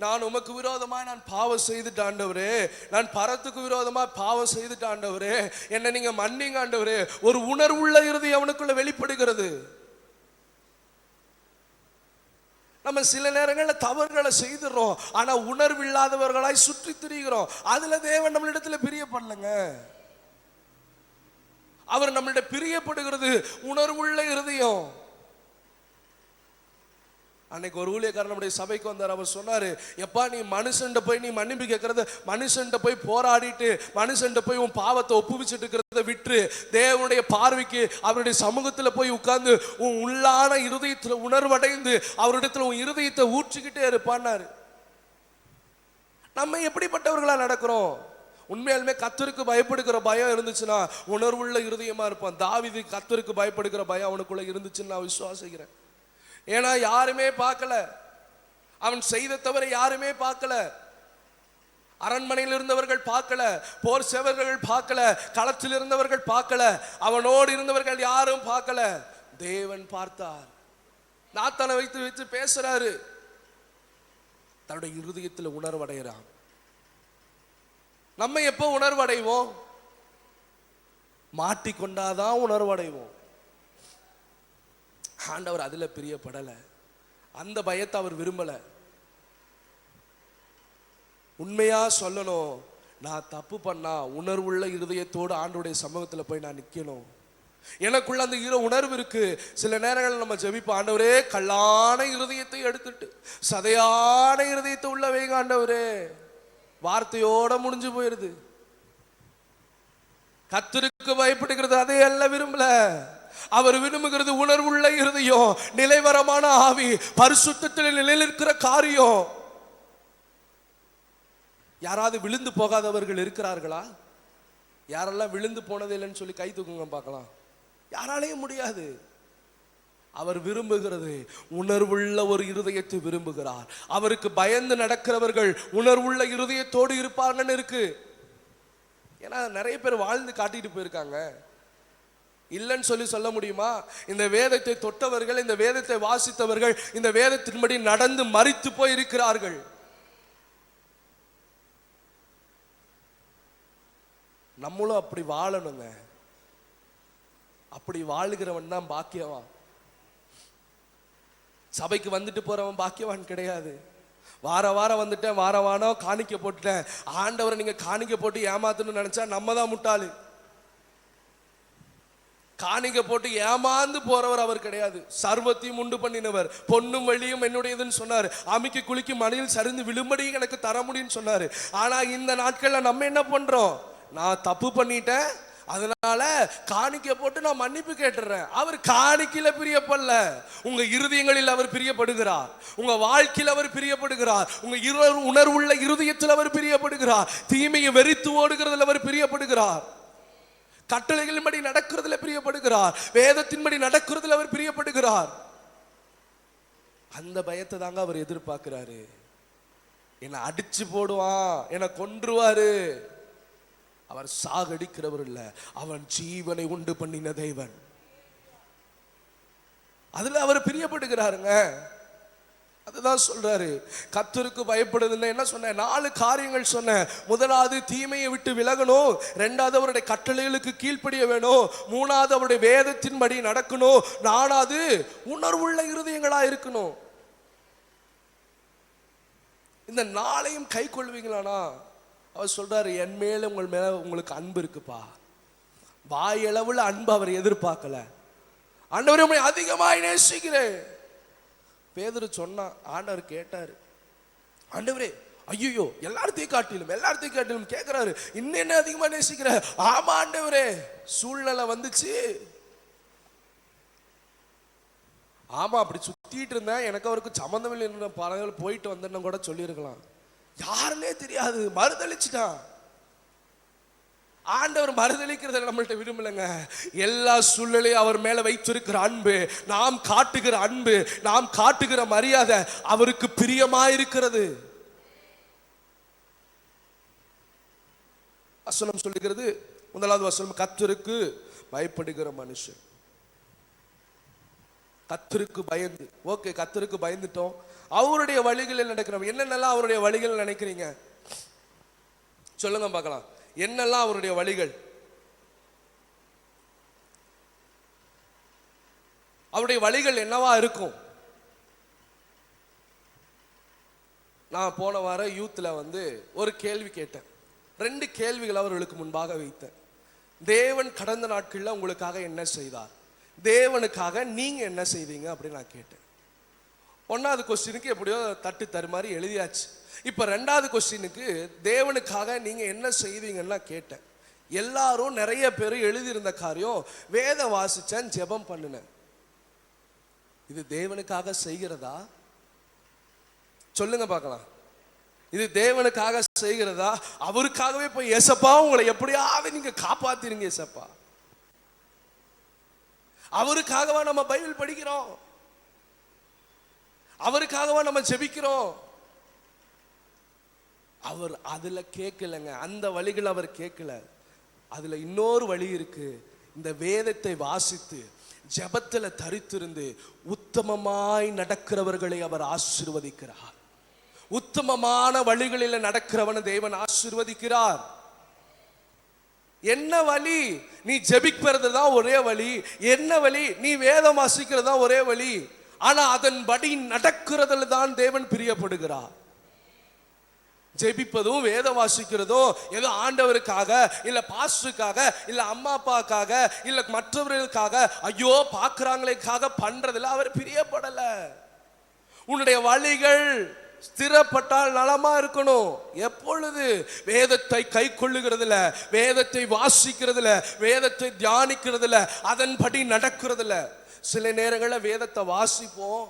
நான் உமக்கு விரோதமாய் நான் பாவம் செய்துட்டேன் ஆண்டவரே, நான் பரத்துக்கு விரோதமா பாவம் செய்துட்டேன் ஆண்டவரே, என்ன நீங்க மன்னிங்க ஆண்டவரே. ஒரு உணர்வுள்ள இருதயம் அவனுக்குள்ள வெளிப்படுகிறது. நம்ம சில நேரங்களில் தவறுகளை செய்துறோம், ஆனா உணர்வில்லாதவர்களாய் சுற்றி திரிகிறோம். அதுல தேவன் நம்மளிடத்துல பிரியப்படலங்க. அவர் நம்மளிட பிரியப்படுகிறது உணர்வுள்ள இருதயம். அன்னைக்கு ஒரு ஊழியக்காரன் நம்முடைய சபைக்கு வந்தார். அவர் சொன்னாரு, எப்பா நீ மனுஷன்ட்ட போய் நீ மன்னிப்பு கேட்கறது, மனுஷன்ட்ட போய் போராடிட்டு மனுஷன்ட்ட போய் உன் பாவத்தை ஒப்புவிச்சுட்டு இருக்கிறத விட்டு தேவனுடைய பார்வைக்கு அவருடைய சமூகத்துல போய் உட்கார்ந்து உன் உள்ளான இருதயத்துல உணர்வடைந்து அவரிடத்துல உன் இருதயத்தை ஊற்றிக்கிட்டே இருப்பான்னாரு. நம்ம எப்படிப்பட்டவர்களா நடக்கிறோம்? உண்மையாலுமே கர்த்தருக்கு பயப்படுகிற பயம் இருந்துச்சுன்னா உணர்வுள்ள இருதயமா இருப்பான். தாவீது கர்த்தருக்கு பயப்படுகிற பயம் அவனுக்குள்ள இருந்துச்சுன்னு நான் விசுவாசிக்கிறேன். ஏன்னா யாருமே பார்க்கல, அவன் செய்த தவிர யாருமே பார்க்கல. அரண்மனையில் இருந்தவர்கள் பார்க்கல, போர் சேவகர்கள் பார்க்கல, களத்தில் இருந்தவர்கள் பார்க்கல, அவனோடு இருந்தவர்கள் யாரும் பார்க்கல. தேவன் பார்த்தார். நாத்தானை வைத்து பேசுறாரு. தன்னுடைய இருதயத்தில் உணர்வடைகிறான். நம்ம எப்போ உணர்வடைவோம்? மாட்டிக்கொண்டாதான் உணர்வடைவோம். ஆண்டவர் அதுல பிரியப்படல, அந்த பயத்தை அவர் விரும்பல. உண்மையா சொல்லணும், நான் தப்பு பண்ணா உணர்வுள்ள இருதயத்தோடு ஆண்டவருடைய சமூகத்தில் போய் நான் நிற்கணும். எனக்குள்ள அந்த உணர்வு இருக்கு. சில நேரங்களில் நம்ம ஜெபிப்போம், ஆண்டவரே கல்லான இருதயத்தை எடுத்துட்டு சதையான இருதயத்தை உள்ள வைங்க ஆண்டவரே. வார்த்தையோட முடிஞ்சு போயிருது. கர்த்தருக்கு பயப்படுகிறது அதே அல்ல விரும்பல. அவர் விரும்புகிறது உணர்வுள்ள இருதயம், நிலைவரமான ஆவி, பரிசுத்தத்தில் நிலைநிற்கிற காரியம். யாராவது விழுந்து போகாதவர்கள் இருக்கிறார்களா? யாரெல்லாம் விழுந்து போனது இல்லைன்னு சொல்லி கை தூக்குங்க பார்க்கலாம். யாராலையும் முடியாது. அவர் விரும்புகிறது உணர்வுள்ள ஒரு இருதயத்தை விரும்புகிறார். அவருக்கு பயந்து நடக்கிறவர்கள் உணர்வுள்ள இருதயத்தோடு இருப்பாங்கன்னு இருக்கு. ஏன்னா நிறைய பேர் வாழ்ந்து காட்டிட்டு போயிருக்காங்க. இல்லைன்னு சொல்லி சொல்ல முடியுமா? இந்த வேதத்தை தொட்டவர்கள், இந்த வேதத்தை வாசித்தவர்கள், இந்த வேதத்தின்படி நடந்து மரித்து போய் இருக்கிறார்கள். நம்மளும் அப்படி வாழணுங்க. அப்படி வாழுகிறவன் தான் பாக்கியவான். சபைக்கு வந்துட்டு போறவன் பாக்கியவான் கிடையாது. வாரம் வந்துட்டேன், வாரம் காணிக்க போட்டுட்டேன், ஆண்டவரை நீங்க காணிக்க போட்டு ஏமாத்தணும்னு நினைச்சா நம்ம தான் முட்டாளு. காணிக்க போட்டு ஏமாந்து போறவர் அவர் கிடையாது. சர்வத்தையும் உண்டு பண்ணினவர். பொன்னும் வெள்ளியும் என்னுடையதுன்னு சொன்னார். அமிக்கி குளிக்கு மணியில் சரிந்து விழும்படியும் எனக்கு தர முடியும்னு சொன்னாரு. ஆனா இந்த நாட்கள்ல நம்ம என்ன பண்றோம்? நான் தப்பு பண்ணிட்டேன், அதனால காணிக்க போட்டு நான் மன்னிப்பு கேட்டுறேன். அவர் காணிக்கையில பிரியப்படல, உங்க இருதயங்களில் அவர் பிரியப்படுகிறார். உங்க வாழ்க்கையில் அவர் பிரியப்படுகிறார். உங்க உணர்வுள்ள இருதயத்தில் அவர் பிரியப்படுகிறார். தீமையை வெறித்து ஓடுகிறதுல அவர் பிரியப்படுகிறார். கட்டளைகளின்படி நடக்கிறதுல பிரியப்படுகிறார். வேதத்தின்படி நடக்கிறதுல அவர் பிரியப்படுகிறார். அந்த பயத்தை தாங்க அவர் எதிர்பார்க்கிறாரு. என்னை அடிச்சு போடுவான், என்னை கொன்றுவாரு. அவர் சாகடிக்கிறவர் இல்ல, அவன் ஜீவனை உண்டு பண்ணின தேவன். அதுல அவர் பிரியப்படுகிறாருங்க. அதுதான் சொல்றாரு, கர்த்தருக்கு பயப்படுதுன்னு. என்ன சொன்ன? 4 காரியங்கள் சொன்ன. முதலாவது தீமையை விட்டு விலகணும், 2வது அவருடைய கட்டளைகளுக்கு கீழ்ப்படிய வேணும், 3வது அவருடைய வேதத்தின்படி நடக்கணும், 4வது உணர்வுள்ள இருதயங்களா இருக்கணும். இந்த 4ஐயும் கை கொள்வீங்களானா அவர் சொல்றாரு, என் மேல உங்கள் மேல உங்களுக்கு அன்பு இருக்குப்பா. வாயளவுல அன்பு அவர் எதிர்பார்க்கல. ஆண்டவரே உம்மை அதிகமாய் நேசிக்கிறேன். பேதுரு சொன்னா, ஆண்டவர் கேட்டாரு, ஆண்டவரே ஐயோ எல்லாத்தையும் காட்டிலும் கேட்கிறாரு, இன்னும் என்ன அதிகமா நேசிக்கிற? ஆமா ஆண்டவரே, சூழ்நிலை வந்துச்சு. ஆமா, அப்படி சுத்திட்டு இருந்தேன், எனக்கு அவருக்கு சம்மந்தம் இல்லை, பல போயிட்டு வந்தேன்னு கூட சொல்லியிருக்கலாம். யாருன்னே தெரியாது, மறுதளிச்சுட்டான். ஆண்டவர் மறுதளிக்கிறத நம்மள்ட்ட விரும்பலங்க. எல்லா சூழ்நிலையும் அவர் மேல வைத்திருக்கிற அன்பு, நாம் காட்டுகிற அன்பு, நாம் காட்டுகிற மரியாதை அவருக்கு பிரியமாயிருக்கிறது. வசனம் சொல்லுகிறது, முதலாவது வசனம், கர்த்தருக்கு பயப்படுகிற மனுஷன். கர்த்தருக்கு பயந்து, ஓகே, கர்த்தருக்கு பயந்துட்டோம். அவருடைய வழிகளில் நடக்கிறோம். என்னென்னலாம் அவருடைய வழிகள் நினைக்கிறீங்க? சொல்லுங்க பார்க்கலாம். என்னெல்லாம் அவருடைய வழிகள்? அவருடைய வழிகள் என்னவா இருக்கும்? நான் போன வாரம் யூத்ல ஒரு கேள்வி கேட்டேன். 2 கேள்விகள் அவர்களுக்கு முன்பாக வைத்தேன். தேவன் கடந்த நாட்களில் உங்களுக்காக என்ன செய்தார், தேவனுக்காக நீங்க என்ன செய்வீங்க அப்படின்னு நான் கேட்டேன். 1வது கொஸ்டினுக்கு எப்படியோ தட்டு தருமாறி எழுதியாச்சு. இப்ப 2வது கொஸ்டினுக்கு தேவனுக்காக நீங்க என்ன செய்வீங்கன்னா கேட்டேன். எல்லாரும் நிறைய பேர் எழுதியிருந்த காரியம், வேத வாசிச்சேன், ஜெபம் பண்ணினேன். இது தேவனுக்காக செய்கிறதா? சொல்லுங்க பார்க்கலாம். இது தேவனுக்காக செய்கிறதா? அவருக்காகவே போய் ஏசப்பா உங்களை எப்படியாவது நீங்க காப்பாத்திருங்க ஏசப்பா. அவருக்காகவா நம்ம பைபிள் படிக்கிறோம்? அவருக்காகவா நம்ம ஜெபிக்கிறோம்? அவர் அதுல கேட்கலங்க, அந்த வழிகள் அவர் கேட்கல. அதுல இன்னொரு வழி இருக்கு. இந்த வேதத்தை வாசித்து ஜெபத்துல தரித்திருந்து உத்தமமாய் நடக்கிறவர்களை அவர் ஆசீர்வதிக்கிறார். உத்தமமான வழிகளில் நடக்கிறவனை தேவன் ஆசீர்வதிக்கிறார். என்ன வழி? நீ ஜெபிக்கிறது தான் ஒரே வழி. என்ன வழி? நீ வேதம் வாசிக்கிறது தான் ஒரே வழி. ஆனா அதன்படி நடக்கிறதுல தான் தேவன் பிரியப்படுகிறார். ஜெபிப்பதும் வேத வாசிக்கிறதும் ஏதோ ஆண்டவருக்காக இல்ல பாஸ்டருக்காக இல்ல அம்மா அப்பாக்காக இல்ல மற்றவர்களுக்காக ஐயோ பாக்குறாங்களேக்காக பண்றதுல அவர் பிரியப்படல. உன்னுடைய வழிகள் ஸ்திரப்பட்டால் நலமா இருக்கணும். எப்பொழுது? வேதத்தை கை கொள்ளுகிறதுல, வேதத்தை வாசிக்கிறதுல, வேதத்தை தியானிக்கிறதுல, அதன்படி நடக்கிறதுல. சில நேரங்களில் வேதத்தை வாசிப்போம்,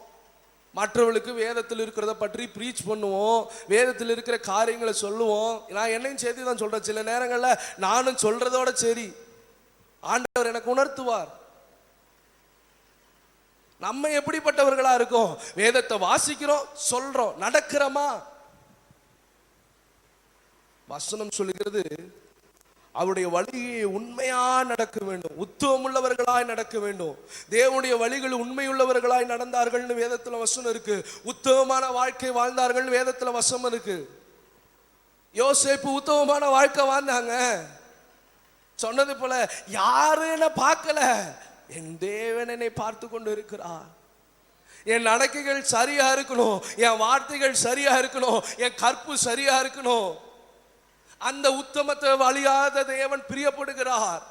மற்றவர்களுக்கு வேதத்தில் இருக்கிறத பற்றி ப்ரீச் பண்ணுவோம், வேதத்தில் இருக்கிற காரியங்களை சொல்லுவோம். நான் என்னையும் சேர்த்து தான் சொல்றேன். சில நேரங்களில் நானும் சொல்றதோட சரி ஆண்டவர் எனக்கு உணர்த்துவார். நம்ம எப்படிப்பட்டவர்களா இருக்கோம்? வேதத்தை வாசிக்கிறோம், சொல்றோம், நடக்கிறோமா? வசனம் சொல்லுகிறது அவருடைய வழியை உண்மையா நடக்க வேண்டும், உத்தமம் உள்ளவர்களாய் நடக்க வேண்டும். தேவனுடைய வழிகள் உண்மையுள்ளவர்களாய் நடந்தார்கள்னு வேதத்துல வசனம் இருக்கு. உத்தமமான வாழ்க்கை வாழ்ந்தார்கள் வேதத்துல வசனம் இருக்கு. யோசேப்பு உத்தமமான வாழ்க்கை வாழ்ந்தாங்க. சொன்னது போல யாரும் என்ன பார்க்கல, என் தேவன் என்னை பார்த்து கொண்டு இருக்கிறார். என் நடக்கைகள் சரியா இருக்கணும், என் வார்த்தைகள் சரியா இருக்கணும், என் கற்பு சரியா இருக்கணும். அந்த உத்தமத்தை வழியாத தேவன் பிரியப்படுகிறார்.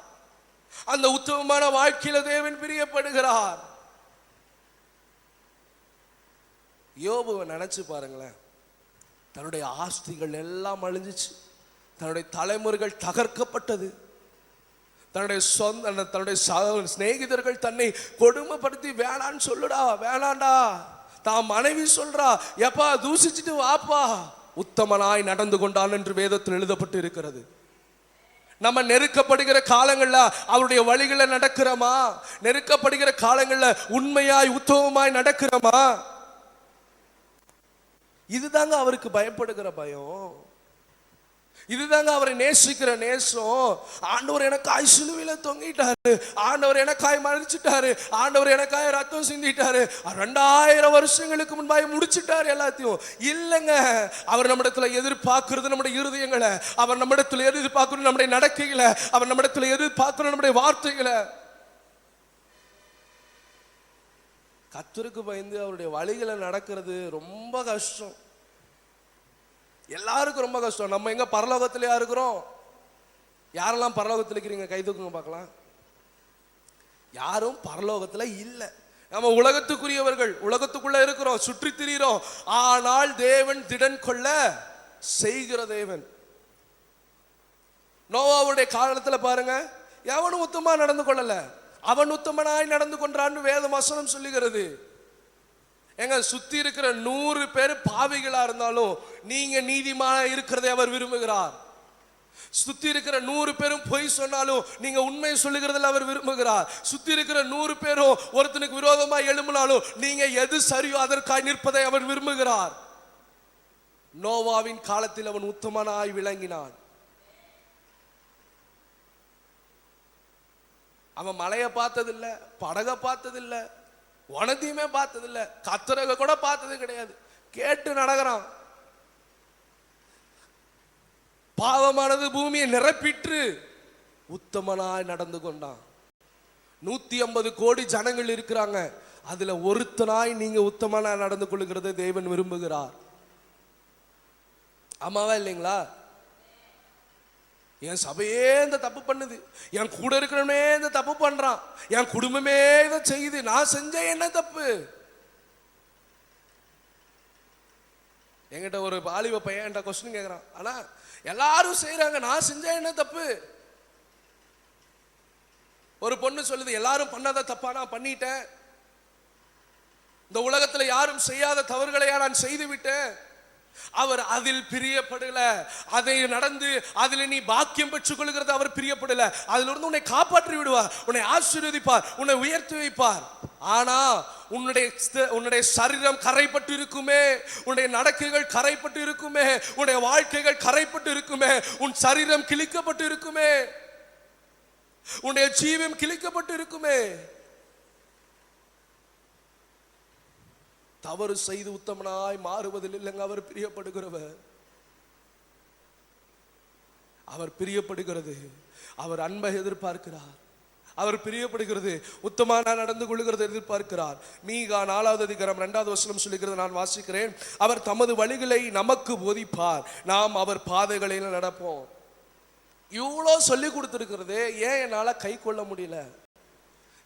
அந்த உத்தமமான வாழ்க்கையில தேவன் பிரியப்படுகிறார். யோபுவை நினைச்சு பாருங்களேன். தன்னுடைய ஆஸ்திகள் எல்லாம் அழிஞ்சிச்சு, தன்னுடைய தலைமுறைகள் தகர்க்கப்பட்டது, தன்னுடைய சிநேகிதர்கள் தன்னை கொடுமைப்படுத்தி வேணான்னு சொல்லுடா, வேணாண்டா. தான் மனைவி சொல்றா, எப்பா தூசிச்சுட்டு வாப்பா, உத்தமனாய் நடந்து கொண்டான் என்று வேதத்தில் எழுதப்பட்டு இருக்கிறது. நம்ம நெருக்கப்படுகிற காலங்கள்ல அவருடைய வழிகளை நடக்கிறோமா? நெருக்கப்படுகிற காலங்கள்ல உண்மையாய் உத்தமமாய் நடக்கிறோமா? இதுதாங்க அவருக்கு பயப்படுகிற பயம். இதுதாங்க அவரை நேசிக்கிற நேசம். ஆண்டவர் எனக்காய் சிலுவையில தொங்கிட்டாரு, ஆண்டவர் எனக்காய் மறிச்சிட்டாரு, ஆண்டவர் எனக்காய் ரத்தம் சிந்திட்டாரு, 2000 வருஷங்களுக்கு முன்பாக முடிச்சிட்டாரு எல்லாத்தையும். இல்லைங்க, அவர் நம்மிடத்துல எதிர்பார்க்கிறது நம்முடைய இருதயங்களை, அவர் நம்மிடத்துல எதிர்பார்க்கணும் நம்முடைய நடக்கைகளை, அவர் நம்மிடத்துல எதிர்பார்க்கணும் நம்முடைய வார்த்தைகளை. கர்த்தருக்கு பயந்து அவருடைய வழிகளை நடக்கிறது ரொம்ப கஷ்டம். எல்லாருக்கும் ரொம்ப கஷ்டம். நம்ம எங்க பரலோகத்திலேயா இருக்கிறோம்? யாரெல்லாம் பரலோகத்தில் இருக்கிறீங்க கை தூக்குங்க பார்க்கலாம். யாரும் பரலோகத்துல இல்லை. நம்ம உலகத்துக்குரியவர்கள், உலகத்துக்குள்ள இருக்கிறோம், சுற்றி திரிகிறோம். ஆனால் தேவன் திடன் கொள்ள செய்கிற தேவன். நோவாவுடைய காலத்துல பாருங்க, எவனும் உத்தமா நடந்து கொள்ளல, அவன் உத்தமனாய் நடந்து கொண்டான்னு வேத வசனம் சொல்லுகிறது. எங்க சுத்தி இருக்கிற 100 பேர் பாவிகளா இருந்தாலும் நீங்க நீதிமானா இருக்கிறதை அவர் விரும்புகிறார். சுத்தி இருக்கிற 100 பேரும் பொய் சொன்னாலும் நீங்க உண்மை சொல்லுகிறதில் அவர் விரும்புகிறார். சுத்தி இருக்கிற 100 பேரும் ஒருத்தனுக்கு விரோதமா எழும்பினாலும் நீங்க எது சரியோ அதற்காய் நிற்பதை அவர் விரும்புகிறார். நோவாவின் காலத்தில் அவன் உத்தமனாய் விளங்கினான். அவன் மலையை பார்த்ததில்ல, படக பார்த்ததில்ல, வனத்தையுமே பார்த்ததில்லை, கத்தரக கூட பார்த்தது கிடையாது, கேட்டு நடக்கிறான். பாவமானது பூமியை நிரப்பிற்று, உத்தமனாய் நடந்து கொண்டான். 150 கோடி ஜனங்கள் இருக்கிறாங்க, அதுல ஒருத்தனாய் நீங்க உத்தமனாய் நடந்து கொள்ளுகிறதை தேவன் விரும்புகிறார். ஆமாவா இல்லைங்களா? என் சபையே இந்த தப்பு பண்ணுது, என் கூட இருக்கிறவனே இந்த தப்பு பண்றான், என் குடும்பமே இதை செய்யுது, நான் செஞ்ச என்ன தப்பு? என்கிட்ட ஒரு வாலிப பையன் என்கிட்ட கொஸ்டின் கேட்கறான், ஆனா எல்லாரும் செய்யறாங்க, நான் செஞ்ச என்ன தப்பு? ஒரு பொண்ணு சொல்லுது, எல்லாரும் பண்ணாத தப்பா நான் பண்ணிட்டேன், இந்த உலகத்துல யாரும் செய்யாத தவறுகளையா நான் செய்து விட்டேன். அவர் அதில் பிரியப்படல. அதை நடந்து அதில் நீ பாக்கியம் பெற்றுக் கொள்கிறது அவர் பிரியப்படல. அதிலிருந்து உன்னை காப்பாற்றி விடுவார், உன்னை ஆசீர்வதிப்பார், உன்னை உயர்த்தி வைப்பார். ஆனா உன்னுடைய சரீரம் கரைப்பட்டு இருக்குமே, உன்னுடைய நடக்கைகள் கரைப்பட்டு இருக்குமே, உன்னுடைய வாழ்க்கைகள் கரைப்பட்டு இருக்குமே, உன் சரீரம் கிழிக்கப்பட்டு இருக்குமே, உன்னுடைய ஜீவம் கிழிக்கப்பட்டு இருக்குமே. தவறு செய்து உத்தமனாய் மாறுவதில் இல்லைங்க அவர் பிரியப்படுகிறவர். அவர் பிரியப்படுகிறது, அவர் அன்பை எதிர்பார்க்கிறார், அவர் பிரியப்படுகிறது, உத்தமனா நடந்து கொள்ளுகிறது எதிர்பார்க்கிறார். மீகா 4வது அதிகாரம் 2வது வசனம் சொல்லுகிறது, நான் வாசிக்கிறேன். அவர் தமது வழிகளை நமக்கு போதிப்பார், நாம் அவர் பாதைகளில் நடப்போம். இவ்வளோ சொல்லி கொடுத்திருக்கிறதே ஏன் என்னால கை கொள்ள முடியல?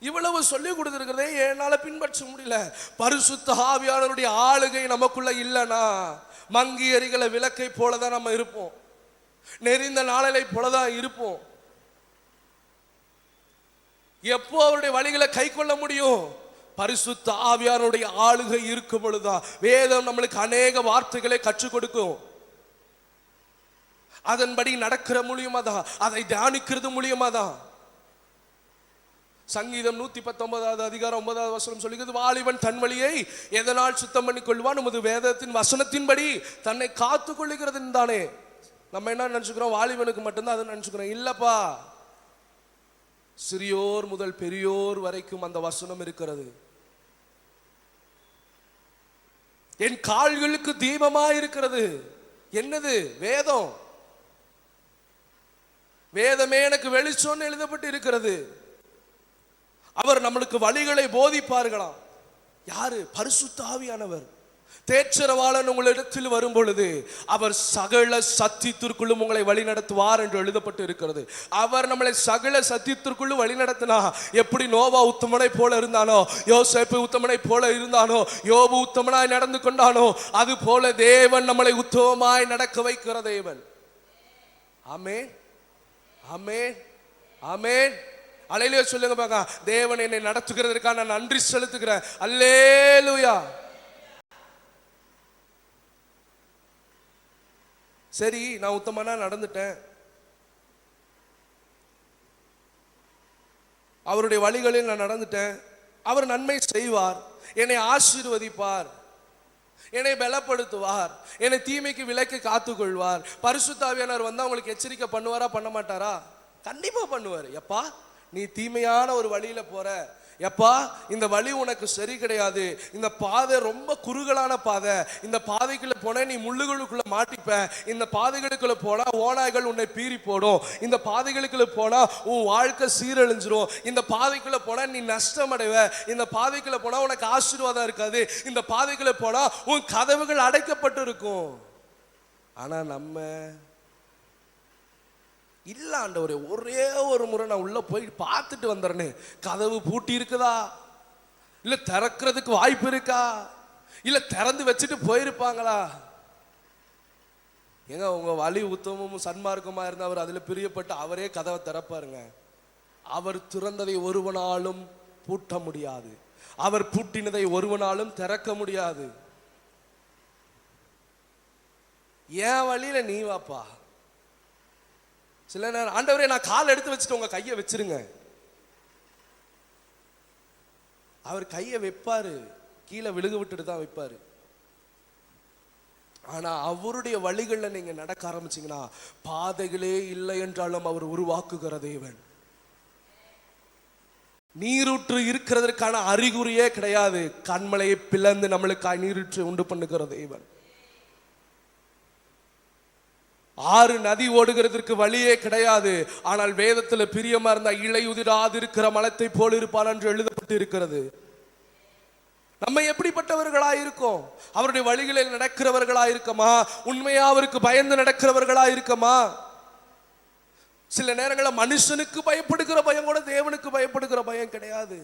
இவ்வளவு சொல்லி கொடுத்திருக்கிறதே என்னால பின்பற்ற முடியல? பரிசுத்த ஆவியானவருடைய ஆளுகை நமக்குள்ள இல்லைனா மங்கி எரிகிற விளக்கை போலதான் நம்ம இருப்போம், நெறிந்த நாளலை போலதான் இருப்போம். எப்போ அவருடைய வழிகளை கை கொள்ள முடியும்? பரிசுத்த ஆவியானவருடைய ஆளுகை இருக்கும் பொழுதுதான். வேதம் நம்மளுக்கு அநேக வார்த்தைகளை கற்றுக் கொடுக்கும், அதன்படி நடக்கிற மூலியமாதான், அதை தியானிக்கிறது மூலியமாதான். சங்கீதம் 119வது அதிகாரம் 9வது வசனம் சொல்லுகிறது, வாலிபன் தன் வழியை எதனால் சுத்தம் பண்ணி கொள்வான், நமது வேதத்தின் வசனத்தின்படி தன்னை காத்து கொள்ளுகிறது தானே. நம்ம என்ன நினைச்சுக்கிறோம்? வாலிபனுக்கு மட்டும்தான் அதை நினைச்சுக்கிறோம். இல்லப்பா, சிறியோர் முதல் பெரியோர் வரைக்கும் அந்த வசனம் இருக்கிறது. என் கால்களுக்கு தீபமா இருக்கிறது. என்னது? வேதம். வேதமே எனக்கு வெளிச்சம் எழுதப்பட்டு இருக்கிறது. அவர் நம்மளுக்கு வழிகளை போதிப்பார்களாம். யாரு? பரிசுத்த ஆவியானவர். தேற்றரவாளன் உங்களிடத்தில் வரும் பொழுது அவர் சகல சத்தியத்திற்குள்ளும் உங்களை வழி நடத்துவார் என்று எழுதப்பட்டு இருக்கிறது. அவர் நம்மளை சகல சத்தியத்திற்குள்ளும் வழி நடத்தினா எப்படி நோவா உத்தமனை போல இருந்தானோ, யோசேப்பு உத்தமனை போல இருந்தானோ, யோபு உத்தமனாய் நடந்து கொண்டானோ, அது போல தேவன் நம்மளை உத்தமமாய் நடக்க வைக்கிற தேவன். ஆமென், ஆமென், ஆமென். அல்லேலூயா சொல்லுங்க பாக்க. தேவன் என்னை நடத்துகிறதற்காக நான் நன்றி செலுத்துகிறேன். அல்லேலூயா. சரி, நான் உத்தமனா நடந்துட்டேன், அவருடைய வழிகளில் நான் நடந்துட்டேன், அவர் நன்மை செய்வார், என்னை ஆசீர்வதிப்பார், என்னை பலப்படுத்துவார், என்னை தீமைக்கு விலக்கி காத்துக்கொள்வார். பரிசுத்த ஆவியானவர் வந்தா உங்களுக்கு எச்சரிக்கை பண்ணுவாரா பண்ண மாட்டாரா? கண்டிப்பா பண்ணுவார். எப்பா நீ தீமையான ஒரு வழியில போற, எப்பா இந்த வழி உனக்கு சரி கிடையாது, இந்த பாதை ரொம்ப குறுகலான பாதை, இந்த பாதைக்குள்ள போன நீ முள்ளுகளுக்குள்ள மாட்டிப்ப, இந்த பாதைகளுக்குள்ள போனா ஓநாய்கள் உன்னை பீறி போடும், இந்த பாதைகளுக்குள்ள போனா உன் வாழ்க்கை சீரழிஞ்சிரும், இந்த பாதைக்குள்ள போனா நீ நஷ்டம் அடைவ, இந்த பாதைக்குள்ள போனா உனக்கு ஆசீர்வாதம் இருக்காது, இந்த பாதைக்குள்ள போனா உன் கதவுகள் அடைக்கப்பட்டு இருக்கும். ஆனா நம்ம இல்ல ஆண்டவரே, ஒரே ஒரு முறை நான் உள்ள போய் பார்த்துட்டு வந்துடுறேன்னு, கதவு பூட்டி இருக்குதா, இல்ல திறக்கிறதுக்கு வாய்ப்பு இருக்கா, இல்ல திறந்து வச்சுட்டு போயிருப்பாங்களா? ஏங்க உங்க வழி உத்தமமும் சன்மார்க்கமா இருந்தா அவர் அதுல பிரியப்பட்டு அவரே கதவை திறப்பாருங்க. அவர் திறந்ததை ஒருவனாலும் பூட்ட முடியாது, அவர் பூட்டினதை ஒருவனாலும் திறக்க முடியாது. என் வழியில நீ வாப்பா. சில நேரம் ஆண்டவரே நான் கால் எடுத்து வச்சுட்டு உங்க கையை வச்சிருங்க, அவர் கையை வைப்பாரு, கீழே விழுக விட்டுட்டு தான் வைப்பாரு. ஆனா அவருடைய வழிகள்ல நீங்க நடக்க ஆரம்பிச்சீங்கன்னா பாதைகளே இல்லை என்றாலும் அவர் உருவாக்குகிற தேவன். நீரூற்று இருக்கிறதற்கான அறிகுறியே கிடையாது, கண்மலையை பிளந்து நம்மளுக்காய் நீரூற்று உண்டு பண்ணுகிற தேவன். ஆறு நதி ஓடுகிறதுக்கு வழியே கிடையாது, ஆனால் வேதத்துல பிரியமா இருந்தா இலையுதிராது இருக்கிற மலத்தை போல் இருப்பான் என்று எழுதப்பட்டு இருக்கிறது. நம்ம எப்படிப்பட்டவர்களா இருக்கோம்? அவருடைய வழிகளில் நடக்கிறவர்களா இருக்கமா? உண்மையா அவருக்கு பயந்து நடக்கிறவர்களா இருக்கமா? சில நேரங்களில் மனுஷனுக்கு பயப்படுகிற பயம் கூட தேவனுக்கு பயப்படுகிற பயம் கிடையாது.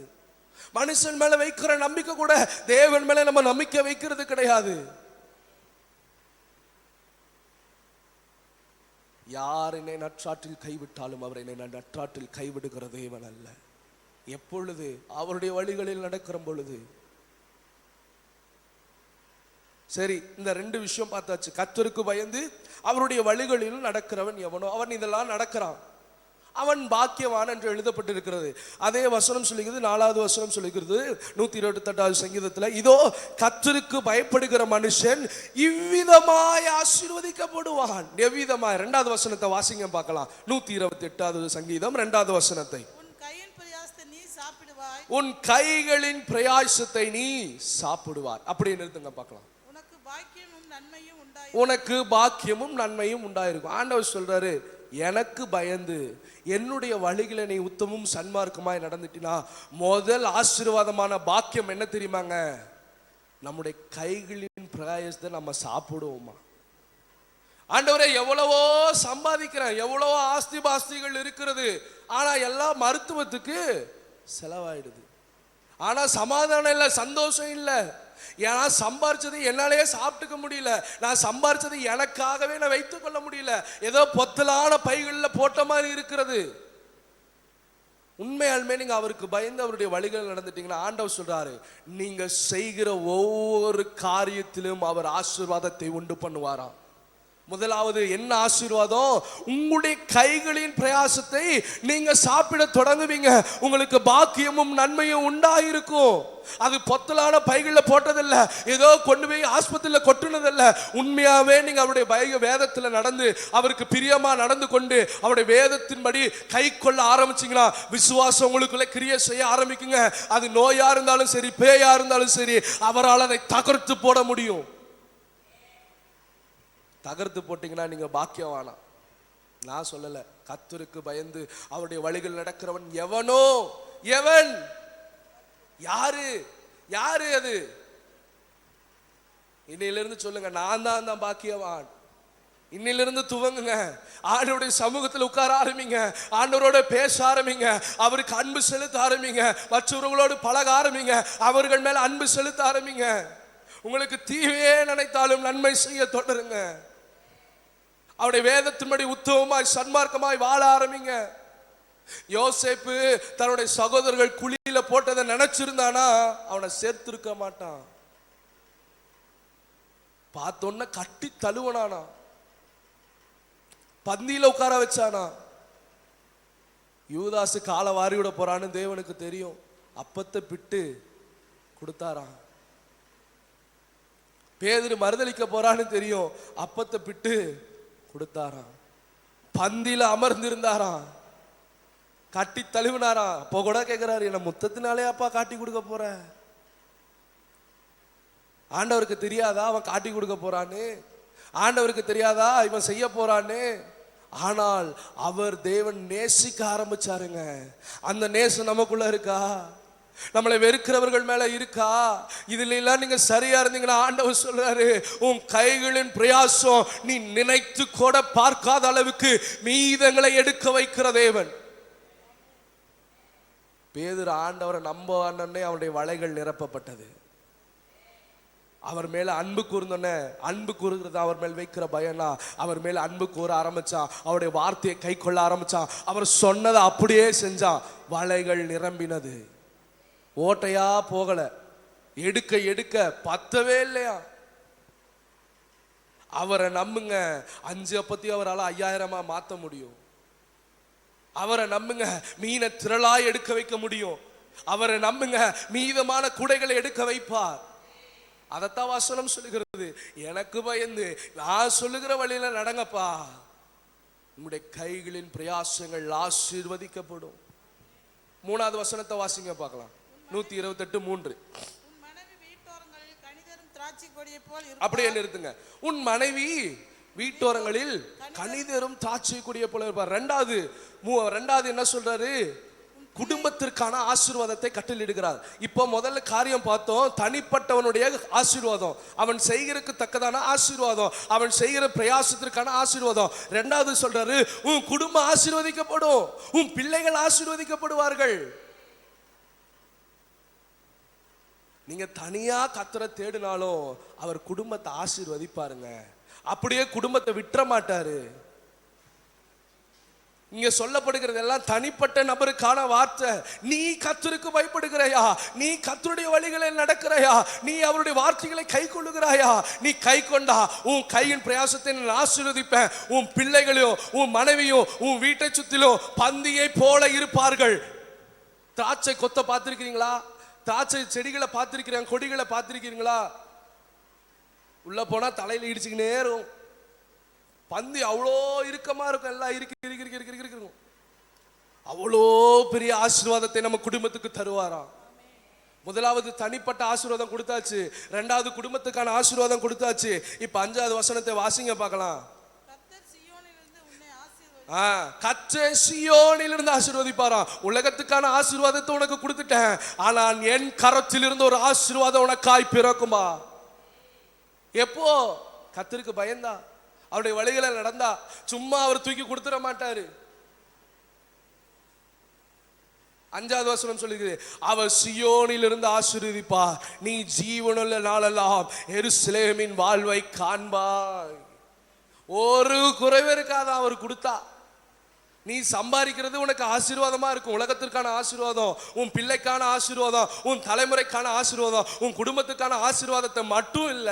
மனுஷன் மேல வைக்கிற நம்பிக்கை கூட தேவன் மேல நம்ம நம்பிக்கை வைக்கிறது கிடையாது. யார் என்னை நற்றாற்றில் கைவிட்டாலும் அவர் என்னை நற்றாற்றில் கைவிடுகிற தேவன் அல்ல. எப்பொழுது? அவருடைய வழிகளில் நடக்கிற பொழுது. சரி, இந்த ரெண்டு விஷயம் பார்த்தாச்சு. கர்த்தருக்கு பயந்து அவருடைய வழிகளில் நடக்கிறவன் எவனோ அவன் இதெல்லாம் நடக்கிறான், அவன் பாக்கியவான் என்று எழுதப்பட்டிருக்கிறது. அதே வசனம் சொல்லுகிறது, 4வது வசனம் சொல்லுகிறது 128வது சங்கீதத்துல, இதோ கர்த்தருக்கு பயப்படுகிற மனுஷன் இவ்விதமாய் ஆசீர்வதிக்கப்படுவான். எவ்விதமாய்? 2வது வசனத்தை வாசிங்க பார்க்கலாம். 128வது சங்கீதம் 2வது வசனத்தை. உன் கைகளின் பிரயாசத்தை நீ சாப்பிடுவார். அப்படியே நிறுத்துங்க பார்க்கலாம். உனக்கு பாக்கியமும் நன்மையும் உண்டாயிருக்கும். ஆண்டவர் சொல்றாரு, எனக்கு பயந்து என்னுடைய வழிகளை நீ உத்தமும் சன்மார்க்கமாய் நடந்துட்டினா முதல் ஆசீர்வாதமான பாக்கியம் என்ன தெரியுமாங்க? நம்முடைய கைகளின் பிரயாசத்தை நம்ம சாப்பிடுவோமா? ஆண்டவரே, எவ்வளவோ சம்பாதிக்கிறேன், எவ்வளவோ ஆஸ்தி பாஸ்திகள் இருக்கிறது, ஆனா எல்லாம் மருத்துவத்துக்கு செலவாயிடுது. ஆனா சமாதானம் இல்லை, சந்தோஷம் இல்லை. ஏன்னா சம்பாரிச்சது என்னாலேயே சாப்பிட்டுக்க முடியல, நான் சம்பாரிச்சது எனக்காகவே நான் வைத்துக் கொள்ள முடியல, ஏதோ பொத்தலான பைகளில் போட்ட மாதிரி இருக்கிறது. உண்மையாலுமே நீங்க அவருக்கு பயந்து அவருடைய வழிகள் நடந்துட்டீங்கன்னா ஆண்டவர் சொல்றாரு, நீங்க செய்கிற ஒவ்வொரு காரியத்திலும் அவர் ஆசீர்வாதத்தை உண்டு பண்ணுவாராம். முதலாவது என்ன ஆசீர்வாதம்? உங்களுடைய கைகளின் பிரயாசத்தை நீங்க சாப்பிட தொடங்குவீங்க, உங்களுக்கு பாக்கியமும் நன்மையும் உண்டாயிருக்கும். அது பொத்தலான பைகளில் போட்டதில்ல, ஏதோ கொண்டு போய் ஆஸ்பத்திரியில் கொட்டுனதில்ல. உண்மையாவே நீங்க அவருடைய வேதத்தில் நடந்து அவருக்கு பிரியமா நடந்து கொண்டு அவருடைய வேதத்தின்படி கை கொள்ள ஆரம்பிச்சீங்கன்னா விசுவாசம் உங்களுக்குள்ள கிரியை செய்ய ஆரம்பிக்குங்க. அது நோயா இருந்தாலும் சரி, பேயா இருந்தாலும் சரி, அவரால் அதை தகர்த்து போட முடியும். தகர்த்து போட்டீங்கன்னா நீங்க பாக்கியவானா. நான் சொல்லல, கர்த்தருக்கு பயந்து அவருடைய வழிகள் நடக்கிறவன் எவனோ, எவன் யாரு யாரு அது? இன்னையிலிருந்து சொல்லுங்க, நான் தான் பாக்கியவான். இன்னிலிருந்து துவங்குங்க, ஆண்டவருடைய சமூகத்தில் உட்கார ஆரம்பிங்க, ஆண்டவரோட பேச ஆரம்பிங்க, அவருக்கு அன்பு செலுத்த ஆரம்பிங்க, மற்றவர்களோடு பழக ஆரம்பிங்க, அவர்கள் மேல அன்பு செலுத்த ஆரம்பிங்க. உங்களுக்கு தீமையே நினைத்தாலும் நன்மை செய்ய தொடருங்க. அவருடைய வேதத்தின்படி உத்தமமாய் சன்மார்க்கமாய் வாழ ஆரம்பிங்க. யோசேப்பு தன்னுடைய சகோதரர்கள் குழியில போட்டதை நினைச்சிருந்தானா அவனை சேர்த்திருக்க மாட்டான். பார்த்தோன்ன கட்டி தழுவனானா, பந்தியில உட்கார வச்சானா. யூதாசு காலை வாரி விட போறான்னு தேவனுக்கு தெரியும், அப்பத்தை பிட்டு கொடுத்தாராம். பேதுரு மறுதலிக்க போறான்னு தெரியும், அப்பத்தை பிட்டு கொடுத்தாராம். பந்தியில அமர்ந்திருந்தாராம், கட்டி தழுவினாராம். அப்போ கூட கேட்கிறாரு, என்ன முத்தத்தினாலே அப்பா காட்டி கொடுக்க போற? ஆண்டவருக்கு தெரியாதா அவன் காட்டி கொடுக்க போறான்னு? ஆண்டவருக்கு தெரியாதா இவன் செய்ய போறான்னு? ஆனால் அவர் தேவன் நேசிக்க ஆரம்பிச்சாருங்க. அந்த நேசம் நமக்குள்ள இருக்கா? நம்மளை வெறுக்கிறவர்கள் மேல இருக்கா? இதுல எல்லாம் நீங்க சரியா இருந்தீங்கன்னா ஆண்டவர் சொல்றாரு, உன் கைகளின் பிரயாசம் நீ நினைத்து கூட பார்க்காத அளவுக்கு மீதங்களை எடுக்க வைக்கிற தேவன். பேதுரு ஆண்டவரை நம்ப அண்ணனே அவனுடைய வலைகள் நிரப்பப்பட்டது. அவர் மேல அன்பு கூர்ந்தோன்னே, அன்பு கூறுகிறது அவர் மேல் வைக்கிற பயனா, அவர் மேல அன்பு கூற ஆரம்பிச்சான், அவருடைய வார்த்தையை கை கொள்ள ஆரம்பிச்சான், அவர் சொன்னதை அப்படியே செஞ்சான். வலைகள் நிரம்பினது, ஓட்டையா போகல, எடுக்க எடுக்க பத்தவே இல்லையா. அவரை நம்புங்க, 5 அப்பத்தையும் அவரால் 5000 மாத்த முடியும். அவரை நம்புங்க, மீனை திரளாய் எடுக்க வைக்க முடியும். அவரை நம்புங்க, மீதமான குடைகளை எடுக்க வைப்பார். அதத்தான் வசனம் சொல்லுகிறது, எனக்கு பயந்து நான் சொல்லுகிற வழியில நடங்கப்பா, உங்களுடைய கைகளின் பிரயாசங்கள் ஆசீர்வதிக்கப்படும். 3வது வசனத்தை வாசிங்க பார்க்கலாம். 128:3. அப்படியே நிறுத்துங்க. உன் மனைவி வீட்டோரங்களில் கனிதரும் திராட்சை கொடியை போல இருப்பார். ரெண்டாவது என்ன சொல்றாரு? குடும்பத்திற்கான ஆசீர்வாதத்தை கட்டளையிடுகிறார். இப்போ முதல்ல காரியம் பார்த்தோம், தனிப்பட்டவனுடைய ஆசீர்வாதம், அவன் செய்கிறதுக்கு தக்கதான ஆசீர்வாதம், அவன் செய்கிற பிரயாசத்திற்கான ஆசீர்வாதம். ரெண்டாவது சொல்றாரு, உன் குடும்பம் ஆசீர்வதிக்கப்படும், உன் பிள்ளைகள் ஆசீர்வதிக்கப்படுவார்கள். நீங்க தனியா கர்த்தரை தேடினாலும் அவர் குடும்பத்தை ஆசீர்வதிப்பாருங்க. அப்படியே குடும்பத்தை விட்டுற மாட்டாரு. இங்க சொல்லப்படுகிறது எல்லாம் தனிப்பட்ட நபருக்கான வார்த்தை. நீ கர்த்தருக்கு பயப்படுகிறாயா? நீ கர்த்தருடைய வழிகளில் நடக்கிறாயா? நீ அவருடைய வார்த்தைகளை கை கொள்ளுகிறாயா? நீ கை கொண்டா உன் கையின் பிரயாசத்தை நான் ஆசீர்வதிப்பேன். உன் பிள்ளைகளையும் உன் மனைவியும் உன் வீட்டை சுத்திலும் பந்தியை போல இருப்பார்கள். திராட்சை கொத்த பார்த்திருக்கிறீங்களா? திராட்சை செடிகளை பார்த்திருக்கிறீங்க, கொடிகளை பார்த்திருக்கிறீங்களா? உள்ள போனா தலையில இடிச்சுக்கினே இருக்கும். பந்தி அவ்வளோ இறுக்கமா இருக்கும், எல்லாம் இருக்கும். அவ்வளோ பெரிய ஆசீர்வாதத்தை நம்ம குடும்பத்துக்கு தருவாராம். முதலாவது தனிப்பட்ட ஆசீர்வாதம் கொடுத்தாச்சு, ரெண்டாவது குடும்பத்துக்கான ஆசீர்வாதம் கொடுத்தாச்சு. இப்ப 5வது வசனத்தை வாசிங்க பார்க்கலாம். கர்த்தர் சீயோனிலிருந்து ஆசீர்வதிப்பாராம். உலகத்துக்கான ஆசீர்வாதத்தை உனக்கு கொடுத்துட்டேன், ஆனால் என் கரத்திலிருந்து ஒரு ஆசீர்வாதம் உனக்காய் பிறக்குமா. எப்போ? கர்த்தருக்கு பயந்தா, அவருடைய வழிகளை நடந்தா. சும்மா அவர் தூக்கி கொடுத்துட மாட்டாரு. 5வது வசனம் சொல்லுகிறது, அவர் சியோனில் இருந்து ஆசீர்வதிப்பார். நீ ஜீவனுள்ள நாளெல்லாம் எருசலேமின் வாழ்வை காண்பாய். ஒரு குறைவே இருக்காது அவர் கொடுத்தா. நீ சம்பாதிக்கிறது உனக்கு ஆசீர்வாதமா இருக்கும். உலகத்திற்கான ஆசீர்வாதம், உன் பிள்ளைக்கான ஆசீர்வாதம், உன் தலைமுறைக்கான ஆசீர்வாதம், உன் குடும்பத்துக்கான ஆசீர்வாதத்தை மட்டும் இல்ல,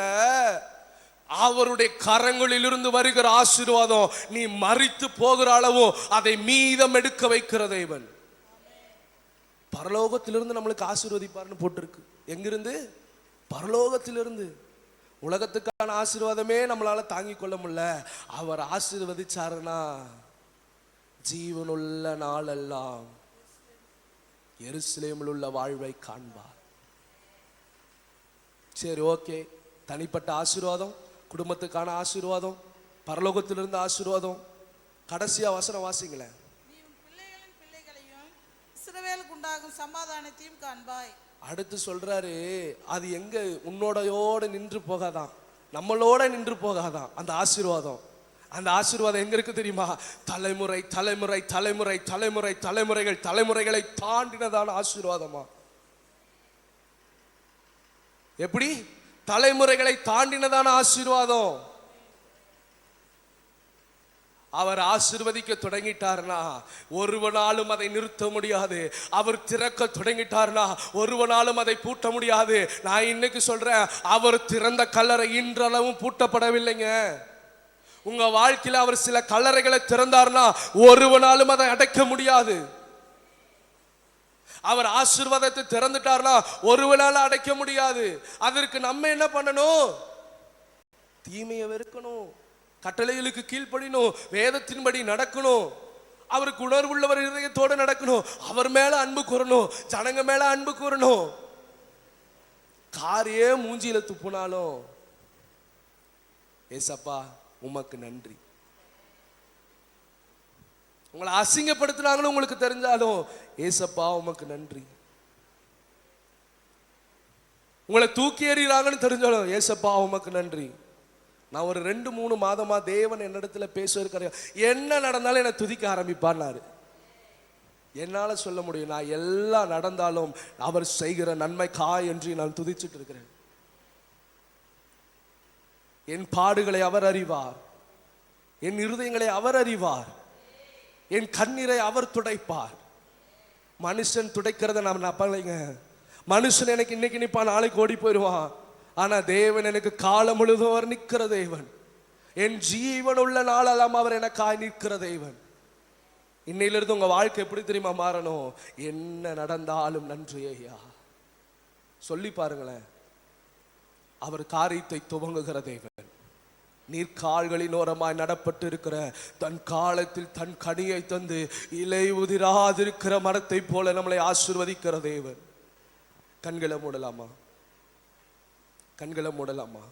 அவருடைய கரங்களிலிருந்து வருகிற ஆசீர்வாதம் நீ மரித்து போகிற அளவோ அதை மீதம் எடுக்க வைக்கிற தேவன். பரலோகத்திலிருந்து நம்மளுக்கு ஆசீர்வதிப்பார்னு போட்டிருக்கு. எங்கிருந்து? பரலோகத்திலிருந்து. உலகத்துக்கான ஆசீர்வாதமே நம்மளால தாங்கிக் கொள்ள முடியல. அவர் ஆசீர்வதிச்சாருன்னா ஜீவனுள்ள நாளெல்லாம் எருசலேமில் உள்ள வாழ்வை காண்பார். சரி, ஓகே. தனிப்பட்ட ஆசீர்வாதம், குடும்பத்துக்கான ஆசீர்வாதம், பரலோகத்திலிருந்து ஆசீர்வாதம். கடைசியா வசனம் வாசிங்களேன். இஸ்ரவேலுக்கு உண்டாகும் சமாதானத்தையும் காண்பாய். அடுத்து சொல்றாரு, அது எங்க உன்னோடையோடு நின்று போகாதான், நம்மளோட நின்று போகாதான் அந்த ஆசீர்வாதம். அந்த ஆசீர்வாதம் எங்க இருக்கு தெரியுமா? தலைமுறை தலைமுறை தலைமுறை தலைமுறை தலைமுறைகள் தலைமுறைகளை தாண்டினதான ஆசீர்வாதமா. எப்படி? தலைமுறைகளை தாண்டினதான ஆசீர்வாதம். அவர் ஆசீர்வதிக்க தொடங்கிட்டார்னா ஒருவனாலும் அதை நிறுத்த முடியாது. அவர் திறக்க தொடங்கிட்டார்னா ஒருவனாலும் அதை பூட்ட முடியாது. நான் இன்னைக்கு சொல்றேன், அவர் திறந்த கல்லறை இன்றளவும் பூட்டப்படவில்லைங்க. உங்க வாழ்க்கையில அவர் சில கல்லறைகளை திறந்தார்னா ஒருவனாலும் அதை அடைக்க முடியாது. அவர் ஆசீர்வாதத்தை திறந்துட்டார்னா ஒருவனால அடைக்க முடியாது. அதற்கு நம்ம என்ன பண்ணணும்? தீமையை வெறுக்கணும், கட்டளைகளுக்கு கீழ்ப்படியணும், வேதத்தின்படி நடக்கணும், அவருக்கு உணர்வுள்ளவர் இதயத்தோடு நடக்கணும், அவர் மேல அன்பு கூறணும், ஜனங்க மேல அன்பு கூறணும். காரியே மூஞ்சியில துப்புனாலும் ஏசப்பா உமக்கு நன்றி. உங்களை அசிங்கப்படுத்தினாங்களும் உங்களுக்கு தெரிஞ்சாலும் ஏசப்பா உமக்கு நன்றி. உங்களை தூக்கி எறிகிறாங்கன்னு தெரிஞ்சாலும் ஏசப்பா உமக்கு நன்றி. நான் ஒரு 2-3 மாதமா தேவன் என்னிடத்துல பேசுவாரு, என்ன நடந்தாலும் என்னை துதிக்க ஆரம்பிப்பார்னாரு. என்னால சொல்ல முடியும், நான் எல்லாம் நடந்தாலும் அவர் செய்கிற நன்மைக்காய் என்று நான் துதிச்சுட்டு இருக்கிறேன். என் பாடுகளை அவர் அறிவார், என் இருதயங்களை அவர் அறிவார், என் கண்ணீரை அவர் துடைப்பார். மனுஷன் துடைக்கிறத நான் நம்பலைங்க. மனுஷன் எனக்கு இன்னைக்கு நிப்பான், நாளைக்கு ஓடி போயிடுவான். ஆனா தேவன் எனக்கு காலம் முழுதும் அவர் நிற்கிற தேவன். என் ஜீவன் உள்ள நாளெல்லாம் அவர் எனக்காய் நிற்கிற தேவன். இன்னையிலிருந்து உங்க வாழ்க்கை எப்படி தெரியுமா மாறணும்? என்ன நடந்தாலும் நன்றி ஐயா சொல்லி பாருங்களேன். அவர் காரியத்தை துவங்குகிற தேவன். நீர்கால்களின் ஓரமாய் நடப்பட்டு இருக்கிற தன் காலத்தில் தன் கனியை தந்து இலை உதிராதிருக்கிற மரத்தை போல நம்மளை ஆசீர்வதிக்கிற தேவன். கண்களை மூடலாமா? கண்களை மூடலாமா?